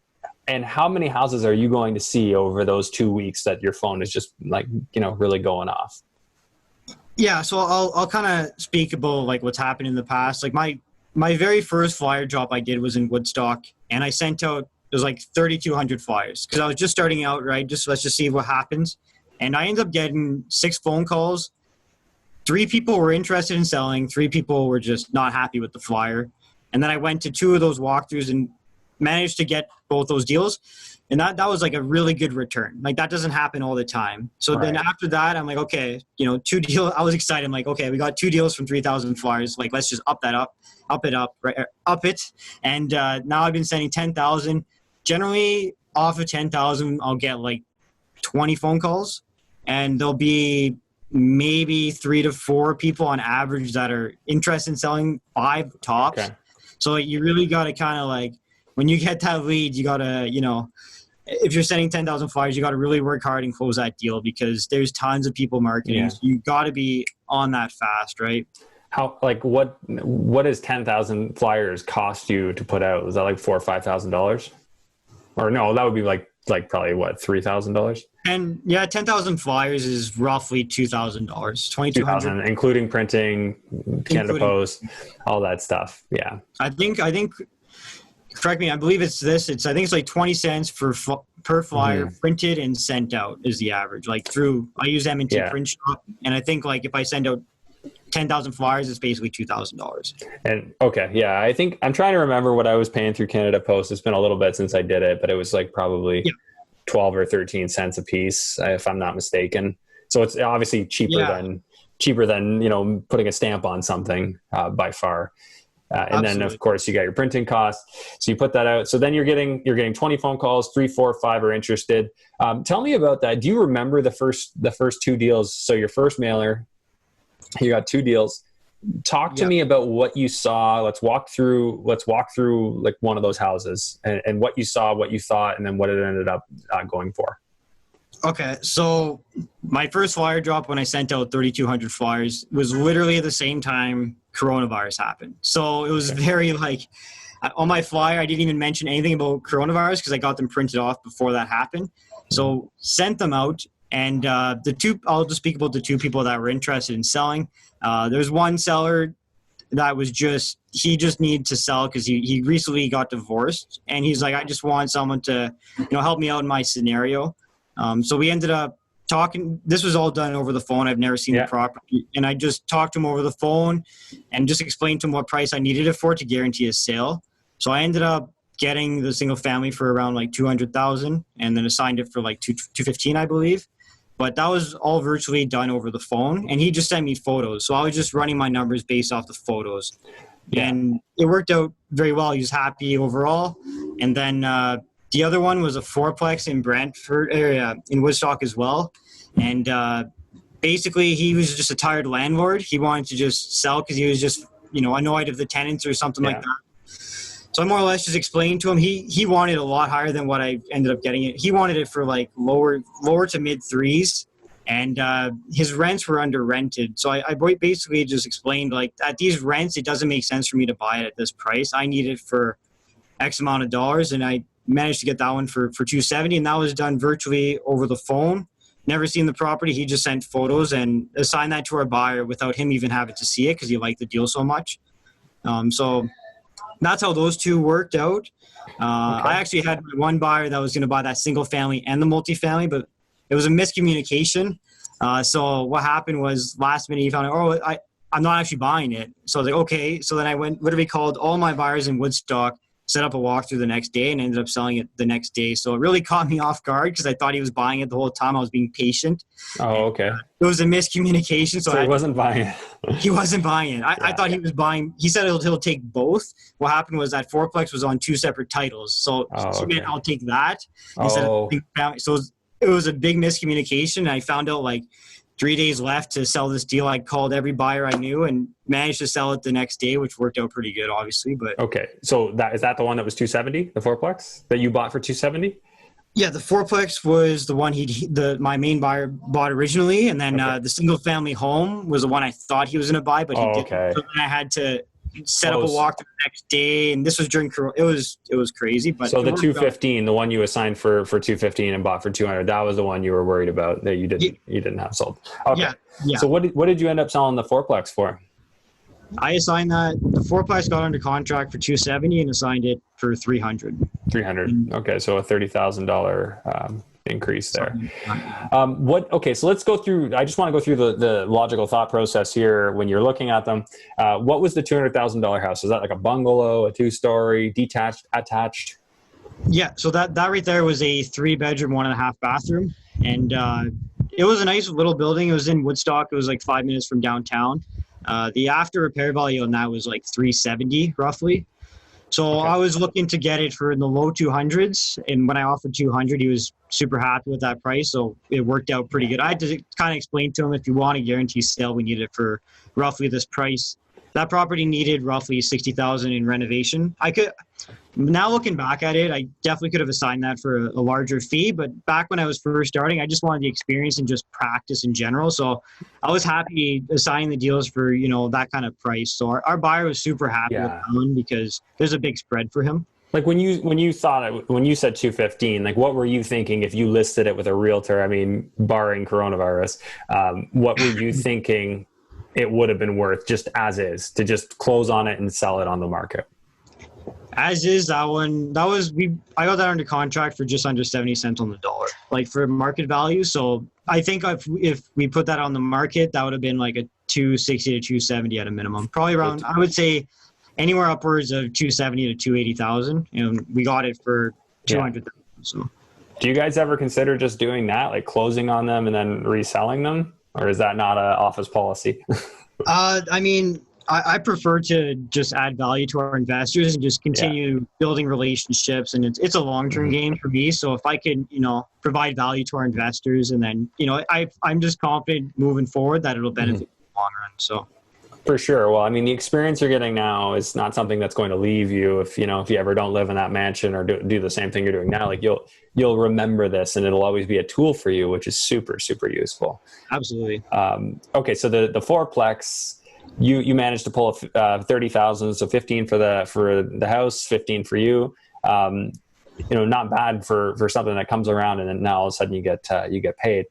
how many houses are you going to see over those 2 weeks that your phone is just like, really going off? Yeah. So I'll kind of speak about like what's happened in the past. Like my very first flyer drop I did was in Woodstock, and I sent out, it was like 3,200 flyers because I was just starting out, right? Let's just see what happens. And I ended up getting 6 phone calls. 3 people were interested in selling. 3 people were just not happy with the flyer. And then I went to 2 of those walkthroughs, and managed to get both those deals. And that was like a really good return. Like that doesn't happen all the time. So then after that, I'm like, okay, 2 deals. I was excited. I'm like, okay, we got 2 deals from 3,000 flyers. Like, let's just up it. And now I've been sending 10,000. Generally off of 10,000, I'll get like 20 phone calls, and there'll be maybe 3 to 4 people on average that are interested in selling, 5 tops. Okay. So you really got to kind of like, when you get that lead, you got to, if you're sending 10,000 flyers, you got to really work hard and close that deal, because there's tons of people marketing. Yeah. So you got to be on that fast, right? How, like, what does 10,000 flyers cost you to put out? Is that like $4,000 or $5,000? Or no, that would be like probably what, $3,000? And yeah, 10,000 flyers is roughly $2,000, $2,200, including printing, Canada Post, all that stuff. Yeah, I think. Correct me. I believe it's this. I think it's like 20 cents per flyer printed and sent out is the average. Like I use M&T Print Shop, and I think like if I send out 10,000 flyers, it's basically $2,000. And okay, yeah, I think I'm trying to remember what I was paying through Canada Post. It's been a little bit since I did it, but it was like probably 12 or 13 cents a piece, if I'm not mistaken. So it's obviously cheaper than putting a stamp on something by far. And then of course you got your printing costs. So you put that out. So then you're getting 20 phone calls, 3, 4, 5 are interested. Tell me about that. Do you remember the first 2 deals? So your first mailer, you got 2 deals. Talk to me about what you saw. Let's walk through like one of those houses and what you saw, what you thought, and then what it ended up going for. Okay, so my first flyer drop when I sent out 3,200 flyers was literally the same time coronavirus happened. So it was very like, on my flyer, I didn't even mention anything about coronavirus because I got them printed off before that happened. So sent them out, and I'll just speak about the 2 people that were interested in selling. There's one seller that was he just needed to sell because he recently got divorced, and he's like, I just want someone to help me out in my scenario. So we ended up talking. This was all done over the phone. I've never seen the property, and I just talked to him over the phone and just explained to him what price I needed it for to guarantee a sale. So I ended up getting the single family for around like 200,000, and then assigned it for like 215, I believe. But that was all virtually done over the phone, and he just sent me photos. So I was just running my numbers based off the photos, and it worked out very well. He was happy overall, and then the other one was a 4-plex in Brantford area, in Woodstock as well. And basically he was just a tired landlord. He wanted to just sell because he was just, annoyed of the tenants or something like that. So I more or less just explained to him, he wanted a lot higher than what I ended up getting it. He wanted it for like lower to mid 3s. And his rents were under rented. So I basically just explained, like, at these rents, it doesn't make sense for me to buy it at this price. I need it for X amount of dollars. And I managed to get that one for 270, and that was done virtually over the phone. Never seen the property. He just sent photos and assigned that to our buyer without him even having to see it because he liked the deal so much. So that's how those 2 worked out. I actually had one buyer that was going to buy that single family and the multifamily, but it was a miscommunication. So what happened was last minute he found out, I'm not actually buying it. So I was like, okay. So then I literally called all my buyers in Woodstock, set up a walkthrough the next day, and ended up selling it the next day. So it really caught me off guard because I thought he was buying it the whole time. I was being patient. Oh, okay. It was a miscommunication. So he wasn't buying it. He wasn't buying it. I thought he was buying. He said he'll take both. What happened was that 4-plex was on 2 separate titles. So I'll take that instead of family. So it was a big miscommunication. I found out like 3 days left to sell this deal. I called every buyer I knew and managed to sell it the next day, which worked out pretty good, obviously. But okay, so is that the one that was 270, the 4-plex that you bought for 270? Yeah, the 4-plex was the one my main buyer bought originally, and then the single family home was the one I thought he was going to buy, but he didn't. Okay. So then I had to set up a walk the next day, and this was during Corona. It was crazy. But so the 215, the one you assigned for 215 and bought for 200, that was the one you were worried about that you didn't have sold. Okay. Yeah. So what did you end up selling the 4-plex for? I assigned that. The 4-plex got under contract for 270 and assigned it for 300. 300. Okay, so a $30,000 increase there. Okay, so let's go through. I just want to go through the logical thought process here when you're looking at them. What was the $200,000 house? Is that like a bungalow, a 2-story, detached, attached? Yeah, so that right there was a 3-bedroom, 1.5 bathroom, and it was a nice little building. It was in Woodstock. It was like 5 minutes from downtown. The after repair value on that was like 370 roughly. So Okay. I was looking to get it for in the low 200s, and when I offered 200, he was super happy with that price. So it worked out pretty good. I had to kind of explain to him, if you want a guarantee sale, we need it for roughly this price. That property needed roughly 60,000 in renovation. Now looking back at it, I definitely could have assigned that for a larger fee. But back when I was first starting, I just wanted the experience and just practice in general. So I was happy assigning the deals for, that kind of price. So our buyer was super happy with Yeah. that one because there's a big spread for him. Like when you said 215, like what were you thinking if you listed it with a realtor? I mean, barring coronavirus, what were you thinking it would have been worth just as is to just close on it and sell it on the market? As is, that one, I got that under contract for just under 70 cents on the dollar, like for market value. So I think if we put that on the market, that would have been like a 260 to 270 at a minimum. Probably around, I would say anywhere upwards of 270 to 280,000. And we got it for 200,000. So do you guys ever consider just doing that, like closing on them and then reselling them? Or is that not an office policy? I mean, I prefer to just add value to our investors and just continue building relationships. And it's a long-term game for me. So if I can, provide value to our investors, and then, I'm just confident moving forward that it'll benefit in the long run. So For sure. Well, I mean, the experience you're getting now is not something that's going to leave you if you ever don't live in that mansion or do the same thing you're doing now. Like you'll remember this, and it'll always be a tool for you, which is super, super useful. absolutely. Okay. So the fourplex, you managed to pull 30,000, so 15 for the house, 15 for you. Not bad for something that comes around, and then now all of a sudden you get paid.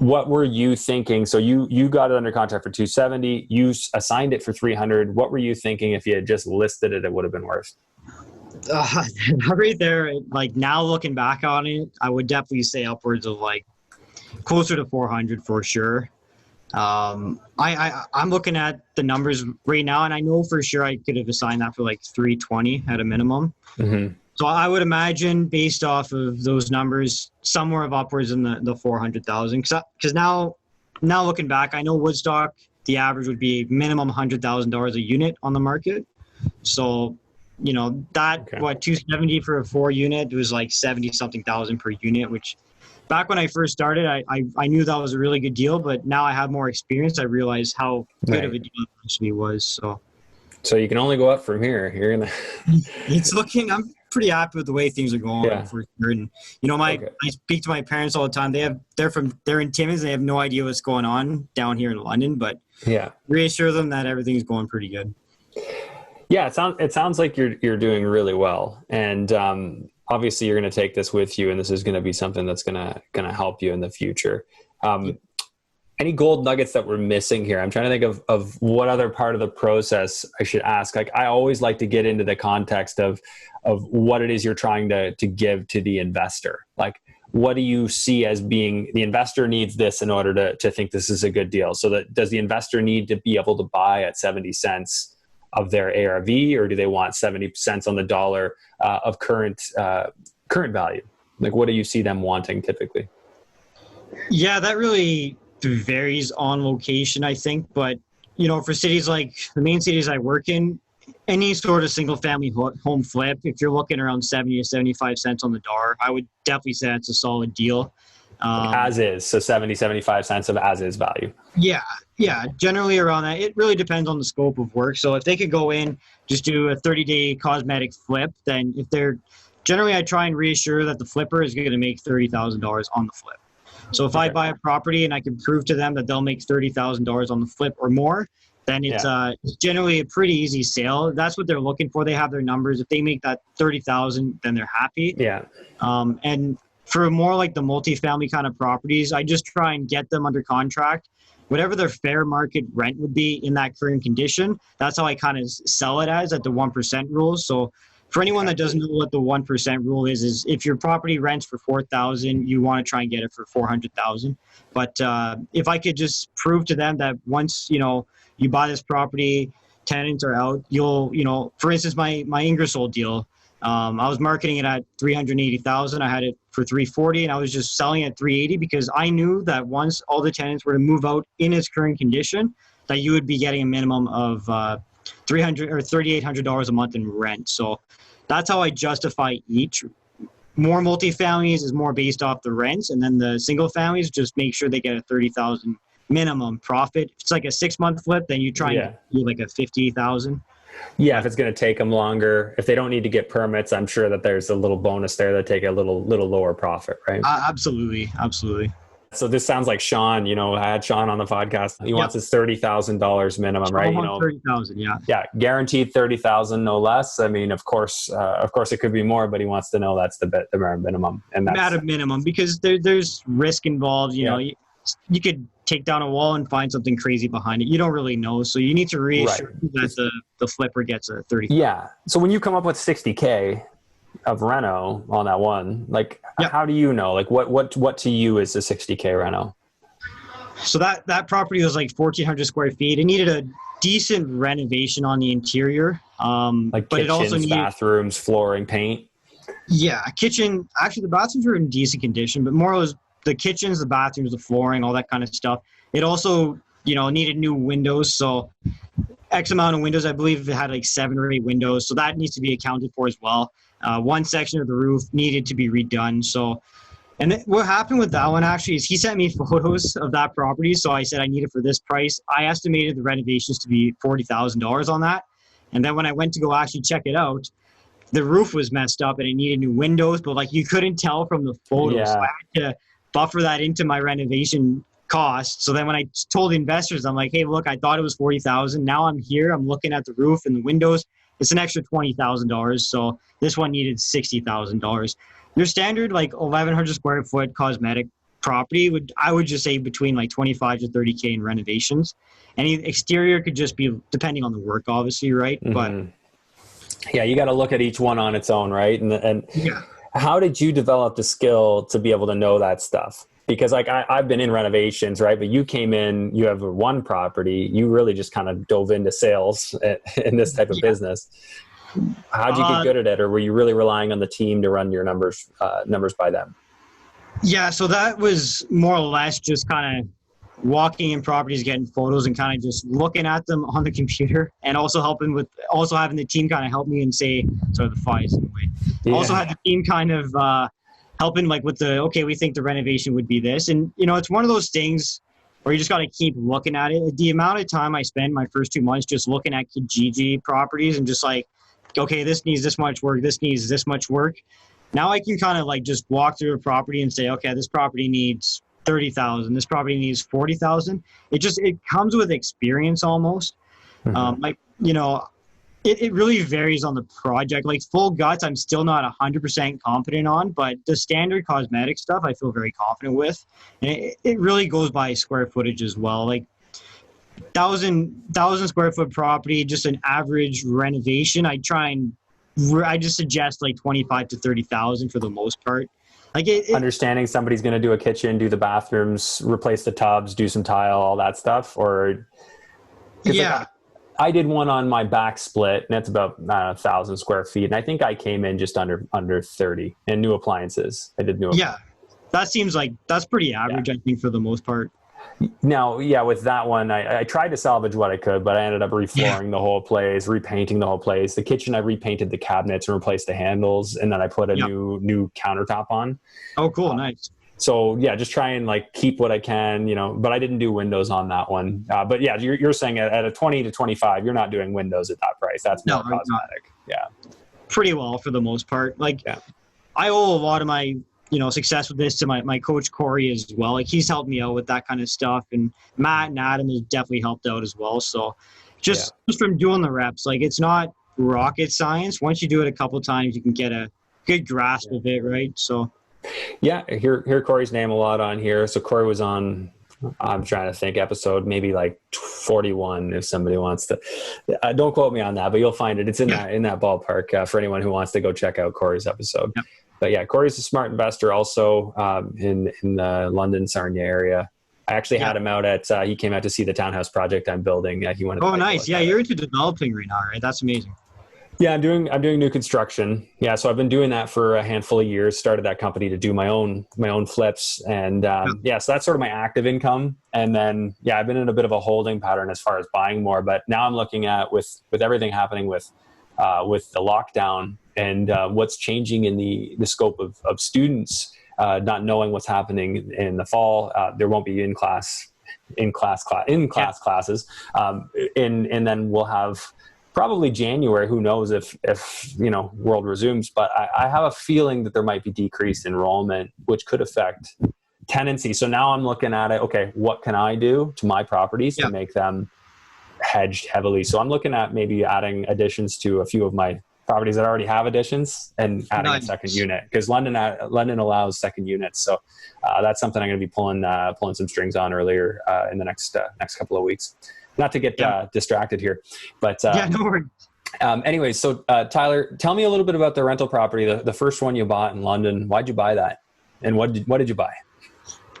What were you thinking? So you got it under contract for 270. You assigned it for 300. What were you thinking if you had just listed it would have been worth? Right there, like now looking back on it, I would definitely say upwards of like closer to 400 for sure. I'm looking at the numbers right now, and I know for sure I could have assigned that for like 320 at a minimum. Mm-hmm. So I would imagine, based off of those numbers, somewhere of upwards in the 400,000. Because now looking back, I know Woodstock, the average would be minimum $100,000 a unit on the market. So, that 270 for a 4-unit was like 70 something thousand per unit, which back when I first started, I knew that was a really good deal, but now I have more experience. I realize how good of a deal it actually was. So you can only go up from here. You're gonna. I'm pretty happy with the way things are going for sure. And I speak to my parents all the time. They're in Timmins. They have no idea what's going on down here in London, but reassure them that everything's going pretty good. Yeah, it sounds like you're doing really well, and obviously you're going to take this with you, and this is going to be something that's going to help you in the future. Any gold nuggets that we're missing here? I'm trying to think of what other part of the process I should ask. Like, I always like to get into the context of what it is you're trying to give to the investor. Like, what do you see as being the investor needs this in order to think this is a good deal? So that does the investor need to be able to buy at 70 cents of their ARV, or do they want 70 cents on the dollar of current value? Like, what do you see them wanting typically? Yeah, that really varies on location, I think. But, for cities like the main cities I work in, any sort of single family home flip, if you're looking around 70 to 75 cents on the dollar, I would definitely say that's a solid deal. As is. So 70, 75 cents of as is value. Yeah, generally around that. It really depends on the scope of work. So if they could go in, just do a 30-day cosmetic flip, then generally I try and reassure that the flipper is going to make $30,000 on the flip. So if I buy a property and I can prove to them that they'll make $30,000 on the flip or more, then it's generally a pretty easy sale. That's what they're looking for. They have their numbers. If they make that $30,000, then they're happy. Yeah. And for more like the multifamily kind of properties, I just try and get them under contract. Whatever their fair market rent would be in that current condition, that's how I kind of sell it as, at the 1% rule. So for anyone that doesn't know what the 1% rule is if your property rents for $4,000, you want to try and get it for $400,000. But if I could just prove to them that once you buy this property, tenants are out, for instance, my Ingersoll deal, I was marketing it at 380,000. I had it for 340, and I was just selling it at 380 because I knew that once all the tenants were to move out in its current condition, that you would be getting a minimum of $300 or $3,800 a month in rent. So that's how I justify each. More multifamilies is more based off the rents, and then the single families just make sure they get a 30,000 minimum profit. If it's like a 6-month flip, then you try and do like a 50,000. Yeah, if it's going to take them longer, if they don't need to get permits, I'm sure that there's a little bonus there that take a little lower profit, right? Absolutely. So this sounds like Sean. I had Sean on the podcast. He wants his $30,000 minimum, right? 30,000, yeah. Yeah, guaranteed 30,000, no less. I mean, of course, it could be more, but he wants to know that's the bare minimum, and that's at a minimum because there's risk involved. You know, you could take down a wall and find something crazy behind it. You don't really know, so you need to reassure that the flipper gets a 30. Yeah. So when you come up with $60K of reno on that one, like how do you know? Like what to you is a $60K reno? So that property was like 1,400 square feet. It needed a decent renovation on the interior. Like but kitchens, it also needed bathrooms, flooring, paint. Yeah, kitchen. Actually, the bathrooms were in decent condition, but more was the kitchens, the bathrooms, the flooring, all that kind of stuff. It also, needed new windows. So X amount of windows, I believe it had like 7 or 8 windows. So that needs to be accounted for as well. One section of the roof needed to be redone. So, and what happened with that one actually is he sent me photos of that property. So I said, I need it for this price. I estimated the renovations to be $40,000 on that. And then when I went to go actually check it out, the roof was messed up and it needed new windows, but like you couldn't tell from the photos. Yeah. So I had to buffer that into my renovation cost. So then when I told investors, I'm like, hey, look, I thought it was 40,000. Now I'm here. I'm looking at the roof and the windows. It's an extra $20,000. So this one needed $60,000. Your standard like 1,100 square foot cosmetic property I would just say between like 25 to 30K in renovations. Any exterior could just be depending on the work, obviously, right? Mm-hmm. But yeah, you got to look at each one on its own, right? And how did you develop the skill to be able to know that stuff? Because like I've been in renovations, right? But you came in, you have one property, you really just kind of dove into sales in this type of business. How'd you get good at it? Or were you really relying on the team to run your numbers by them? Yeah, so that was more or less just kind of walking in properties, getting photos and kind of just looking at them on the computer, and also having the team kind of help me and say, sorry, the flies in the way. Yeah. Also had the team kind of helping like with we think the renovation would be this. And, it's one of those things where you just got to keep looking at it. The amount of time I spent my first 2 months just looking at Kijiji properties and just like, okay, this needs this much work, this needs this much work. Now I can kind of like just walk through a property and say, okay, this property needs 30,000. This property needs 40,000. It comes with experience almost. Mm-hmm. It really varies on the project. Like full guts, I'm still not 100% confident on, but the standard cosmetic stuff, I feel very confident with. And it really goes by square footage as well. Like 1,000 square foot property, just an average renovation. I just suggest like 25 to 30,000 for the most part. Like understanding somebody's going to do a kitchen, do the bathrooms, replace the tubs, do some tile, all that stuff, or yeah. Like, I did one on my back split, and that's about 1,000 square feet, and I think I came in just under 30, and new appliances. I did new. Yeah, that seems like that's pretty average. I think for the most part. Now, with that one, I tried to salvage what I could, but I ended up reflooring the whole place, repainting the whole place. The kitchen, I repainted the cabinets and replaced the handles, and then I put a new countertop on. Oh, cool. Nice. So just try and like keep what I can, but I didn't do windows on that one. But yeah, you're saying at a 20 to 25, you're not doing windows at that price. That's more cosmetic. Yeah. Pretty well for the most part. Like I owe a lot of my success with this to my coach Corey as well. Like he's helped me out with that kind of stuff, and Matt and Adam has definitely helped out as well. So just from doing the reps, like it's not rocket science. Once you do it a couple times, you can get a good grasp of it, right? So hear Corey's name a lot on here. So Corey was on, I'm trying to think, episode maybe like 41 if somebody wants to. Don't quote me on that, but you'll find it. It's in that ballpark for anyone who wants to go check out Corey's episode. Yeah. But Corey's a smart investor also in the London, Sarnia area. I actually had him out he came out to see the townhouse project I'm building. He wanted. Oh, nice. Yeah, you're into developing right now, right? That's amazing. Yeah, I'm doing new construction. Yeah, so I've been doing that for a handful of years. Started that company to do my own flips, and so that's sort of my active income. And then I've been in a bit of a holding pattern as far as buying more. But now I'm looking at with everything happening with the lockdown and what's changing in the scope of students not knowing what's happening in the fall. There won't be in class classes, and then we'll have probably January. Who knows if world resumes? But I have a feeling that there might be decreased enrollment, which could affect tenancy. So now I'm looking at it. Okay, what can I do to my properties to make them hedged heavily? So I'm looking at maybe adding additions to a few of my properties that already have additions and adding a second unit, because London allows second units. So that's something I'm going to be pulling some strings on earlier in the next couple of weeks. Not to get distracted here, but no worries. Anyway, so Tyler, tell me a little bit about the rental property, the first one you bought in London. Why'd you buy that, and what did you buy?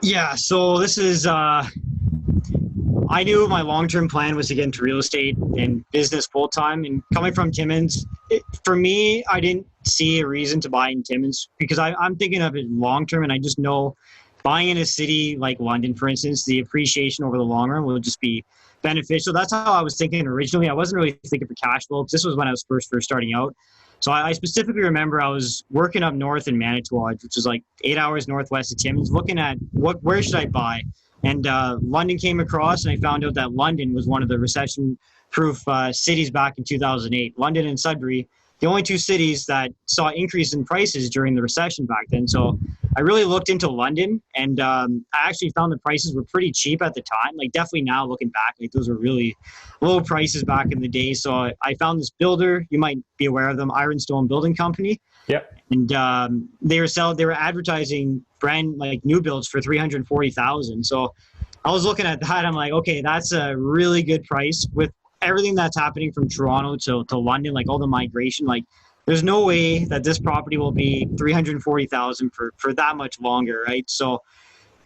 Yeah, so this is I knew my long-term plan was to get into real estate and business full-time. And coming from Timmins, for me, I didn't see a reason to buy in Timmins because I'm thinking of it long-term, and I just know buying in a city like London, for instance, the appreciation over the long run will just be beneficial. That's how I was thinking originally. I wasn't really thinking for cash flow because this was when I was first starting out. So I specifically remember I was working up north in Manitowoc, which is like 8 hours northwest of Timmins, looking at where should I buy. And London came across, and I found out that London was one of the recession-proof cities back in 2008. London and Sudbury, the only two cities that saw increase in prices during the recession back then. So I really looked into London, and I actually found the prices were pretty cheap at the time. Like definitely now looking back, like those were really low prices back in the day. So I found this builder, you might be aware of them, Ironstone Building Company. Yep. And they were advertising brand like new builds for $340,000. So I was looking at that. I'm like, okay, that's a really good price with everything that's happening from Toronto to London, like all the migration. Like, there's no way that this property will be $340,000 for that much longer, right? So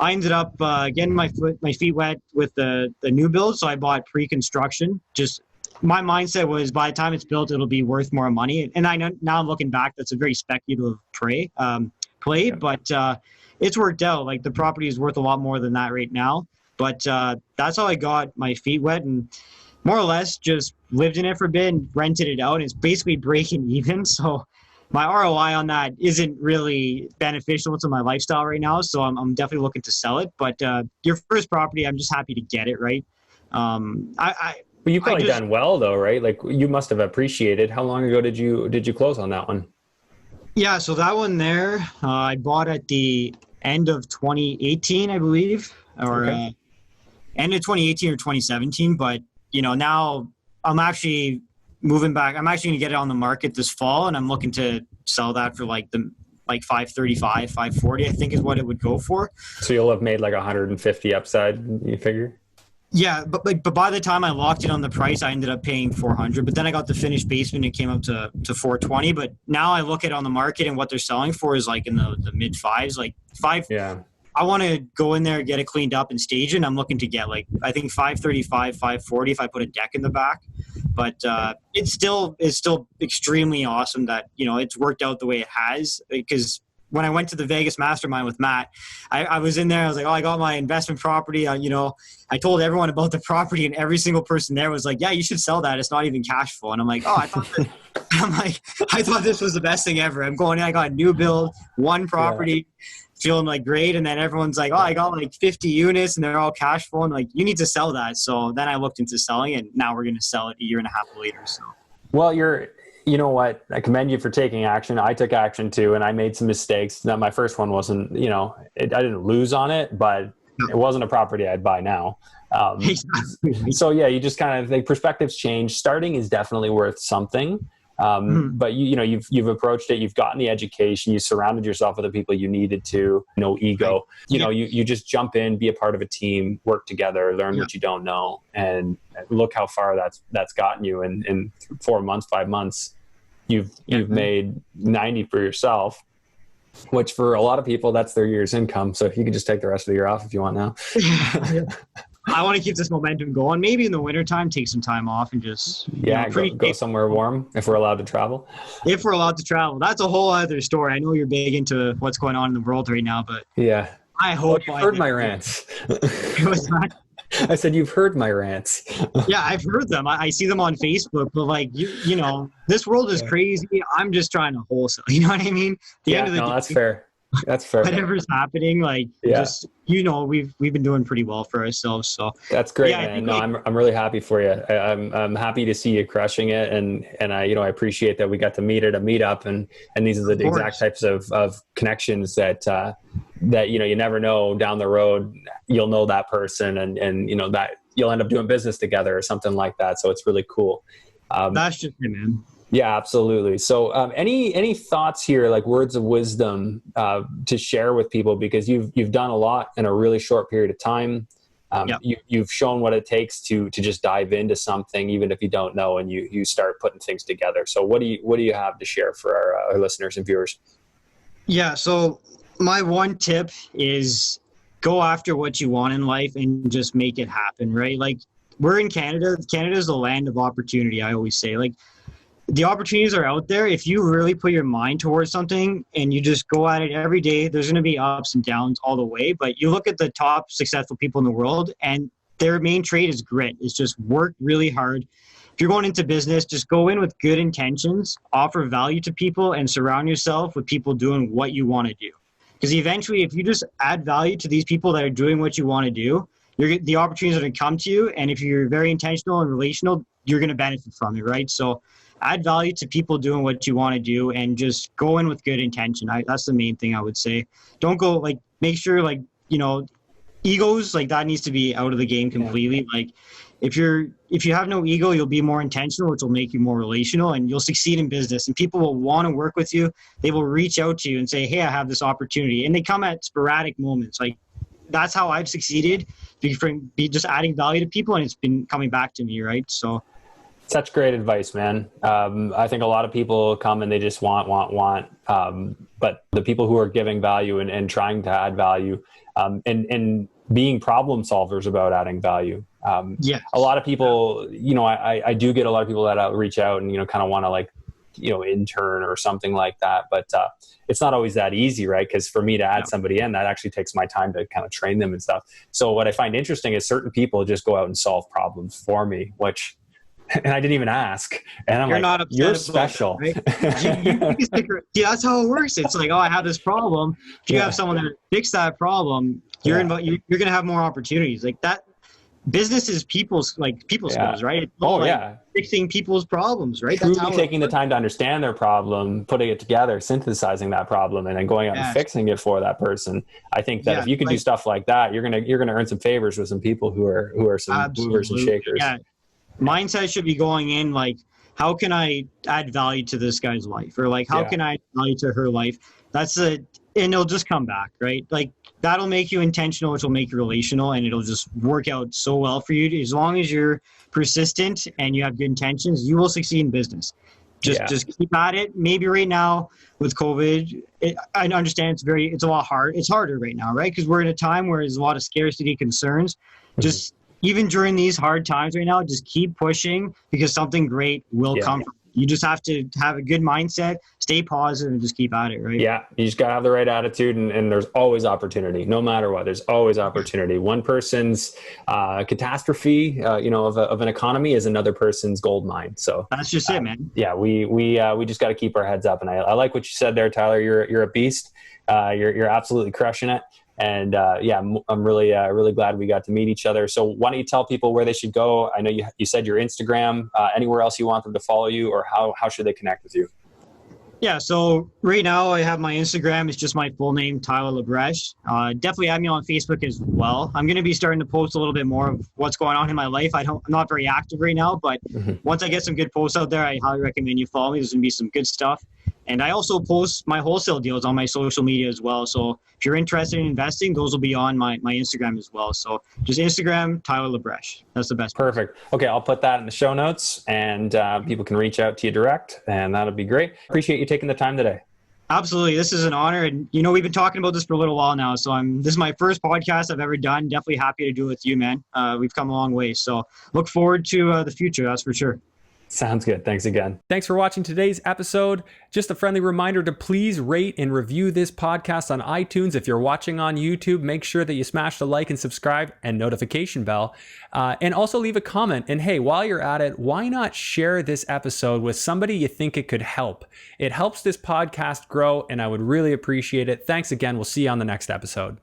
I ended up getting my feet wet with the new build. So I bought pre-construction. Just my mindset was by the time it's built, it'll be worth more money. And I know now I'm looking back, that's a very speculative play, but it's worked out. Like the property is worth a lot more than that right now. But that's how I got my feet wet and more or less just lived in it for a bit and rented it out. And it's basically breaking even. So my ROI on that isn't really beneficial to my lifestyle right now. So I'm definitely looking to sell it. But your first property, I'm just happy to get it, right? Well, you've probably done well though, right? Like you must have appreciated. How long ago did you close on that one? Yeah, so that one there, I bought at the end of 2018, I believe, or end of 2018 or 2017. But now I'm actually moving back. I'm actually going to get it on the market this fall, and I'm looking to sell that for like 535, 540, I think is what it would go for. So you'll have made like 150 upside, you figure? Yeah, but by the time I locked it on the price, I ended up paying $400. But then I got the finished basement; it came up to $420. But now I look at on the market and what they're selling for is like in the mid fives, like five. Yeah. I want to go in there, get it cleaned up, and stage it. And I'm looking to get I think 535, 540 if I put a deck in the back. But it's still extremely awesome that it's worked out the way it has, because when I went to the Vegas mastermind with Matt, I was in there. I was like, oh, I got my investment property. I told everyone about the property, and every single person there was like, yeah, you should sell that. It's not even cash flow. And I'm like, oh, I thought this was the best thing ever. I'm going in, I got a new build, one property, feeling like great. And then everyone's like, oh, I got like 50 units and they're all cash flow. And like, you need to sell that. So then I looked into selling it. Now we're going to sell it a year and a half later. So, well, you know what? I commend you for taking action. I took action too, and I made some mistakes. Now, my first one wasn't, I didn't lose on it, but it wasn't a property I'd buy now. So yeah, you just kind of think perspectives change. Starting is definitely worth something. But you've approached it, you've gotten the education, you surrounded yourself with the people you needed to, no ego, you just jump in, be a part of a team, work together, learn what you don't know, and look how far that's gotten you. In 4 months, 5 months, you've made 90 for yourself, which for a lot of people, that's their year's income. So if you could just take the rest of the year off if you want now. I want to keep this momentum going. Maybe in the wintertime, take some time off and just go somewhere warm if we're allowed to travel. If we're allowed to travel, that's a whole other story. I know you're big into what's going on in the world right now, but yeah, I hope you've heard my rants. I said you've heard my rants. Yeah, I've heard them. I see them on Facebook, but like you know, this world is crazy. I'm just trying to wholesale. You know what I mean? End of the day, that's fair. That's fair. Whatever's happening, like just we've been doing pretty well for ourselves. So that's great, man. No, I'm really happy for you. I'm happy to see you crushing it, and I appreciate that we got to meet at a meetup, and these are the exact types of connections that you never know down the road you'll know that person, and that you'll end up doing business together or something like that. So it's really cool. That's just it, man. Yeah, absolutely. So any thoughts here, like words of wisdom to share with people, because you've done a lot in a really short period of time. You've shown what it takes to just dive into something, even if you don't know, and you start putting things together. So what do you have to share for our listeners and viewers? Yeah. So my one tip is go after what you want in life and just make it happen, right? Like, we're in Canada. Canada is the land of opportunity. I always say, like, the opportunities are out there. If you really put your mind towards something and you just go at it every day, there's going to be ups and downs all the way. But you look at the top successful people in the world, and their main trait is grit. It's just work really hard. If you're going into business, just go in with good intentions, offer value to people, and surround yourself with people doing what you want to do. Because eventually, if you just add value to these people that are doing what you want to do, the opportunities are going to come to you. And if you're very intentional and relational, you're going to benefit from it, right? So add value to people doing what you want to do, and just go in with good intention. That's the main thing I would say. Don't go, make sure, egos, that needs to be out of the game completely. Yeah. If you have no ego, you'll be more intentional, which will make you more relational, and you'll succeed in business, and people will want to work with you. They will reach out to you and say, hey, I have this opportunity. And they come at sporadic moments. That's how I've succeeded, be just adding value to people, and it's been coming back to me, right? So such great advice, man. I think a lot of people come and they just want. But the people who are giving value and trying to add value, and being problem solvers about adding value. A lot of people, I do get a lot of people that reach out and, kind of want to intern or something like that. But it's not always that easy, right? Because for me to add somebody in, that actually takes my time to kind of train them and stuff. So what I find interesting is certain people just go out and solve problems for me, and I didn't even ask. And I'm you're special. Right? Yeah, that's how it works. It's like, I have this problem. If you have someone that fix that problem, you're going to have more opportunities. Like that. Business is people skills, right? It's fixing people's problems, right? Truly taking the time to understand their problem, putting it together, synthesizing that problem, and then going out and fixing it for that person. I think that if you can do stuff like that, you're gonna earn some favors with some people who are some movers and shakers. Yeah. Mindset should be going in how can I add value to this guy's life, or how can I add value to her life? And it'll just come back, right? That'll make you intentional, which will make you relational, and it'll just work out so well for you. As long as you're persistent and you have good intentions, you will succeed in business. Just keep at it. Maybe right now with COVID, I understand it's a lot hard. It's harder right now, right? Because we're in a time where there's a lot of scarcity concerns. Just even during these hard times right now, just keep pushing, because something great will come from it. You just have to have a good mindset, stay positive, and just keep at it, right? Yeah, you just got to have the right attitude, and there's always opportunity. No matter what, there's always opportunity. One person's catastrophe, of an economy is another person's gold mine. So that's just it, man. Yeah, we just got to keep our heads up. And I like what you said there, Tyler. You're a beast. You're absolutely crushing it. And I'm really glad we got to meet each other. So why don't you tell people where they should go? I know you said your Instagram, anywhere else you want them to follow you, or how should they connect with you? Yeah, so right now I have my Instagram. It's just my full name, Tyler Labreche. Definitely add me on Facebook as well. I'm going to be starting to post a little bit more of what's going on in my life. I'm not very active right now, but once I get some good posts out there, I highly recommend you follow me. There's going to be some good stuff. And I also post my wholesale deals on my social media as well. So if you're interested in investing, those will be on my Instagram as well. So just Instagram, Tyler Labreche. That's the best. Perfect. Okay, I'll put that in the show notes, and people can reach out to you direct, and that'll be great. Appreciate you taking the time today. Absolutely. This is an honor. And, we've been talking about this for a little while now. So this is my first podcast I've ever done. Definitely happy to do it with you, man. We've come a long way. So look forward to the future. That's for sure. Sounds good. Thanks again. Thanks for watching today's episode. Just a friendly reminder to please rate and review this podcast on iTunes. If you're watching on YouTube, make sure that you smash the like and subscribe and notification bell. And also leave a comment. And hey, while you're at it, why not share this episode with somebody you think it could help? It helps this podcast grow, and I would really appreciate it. Thanks again. We'll see you on the next episode.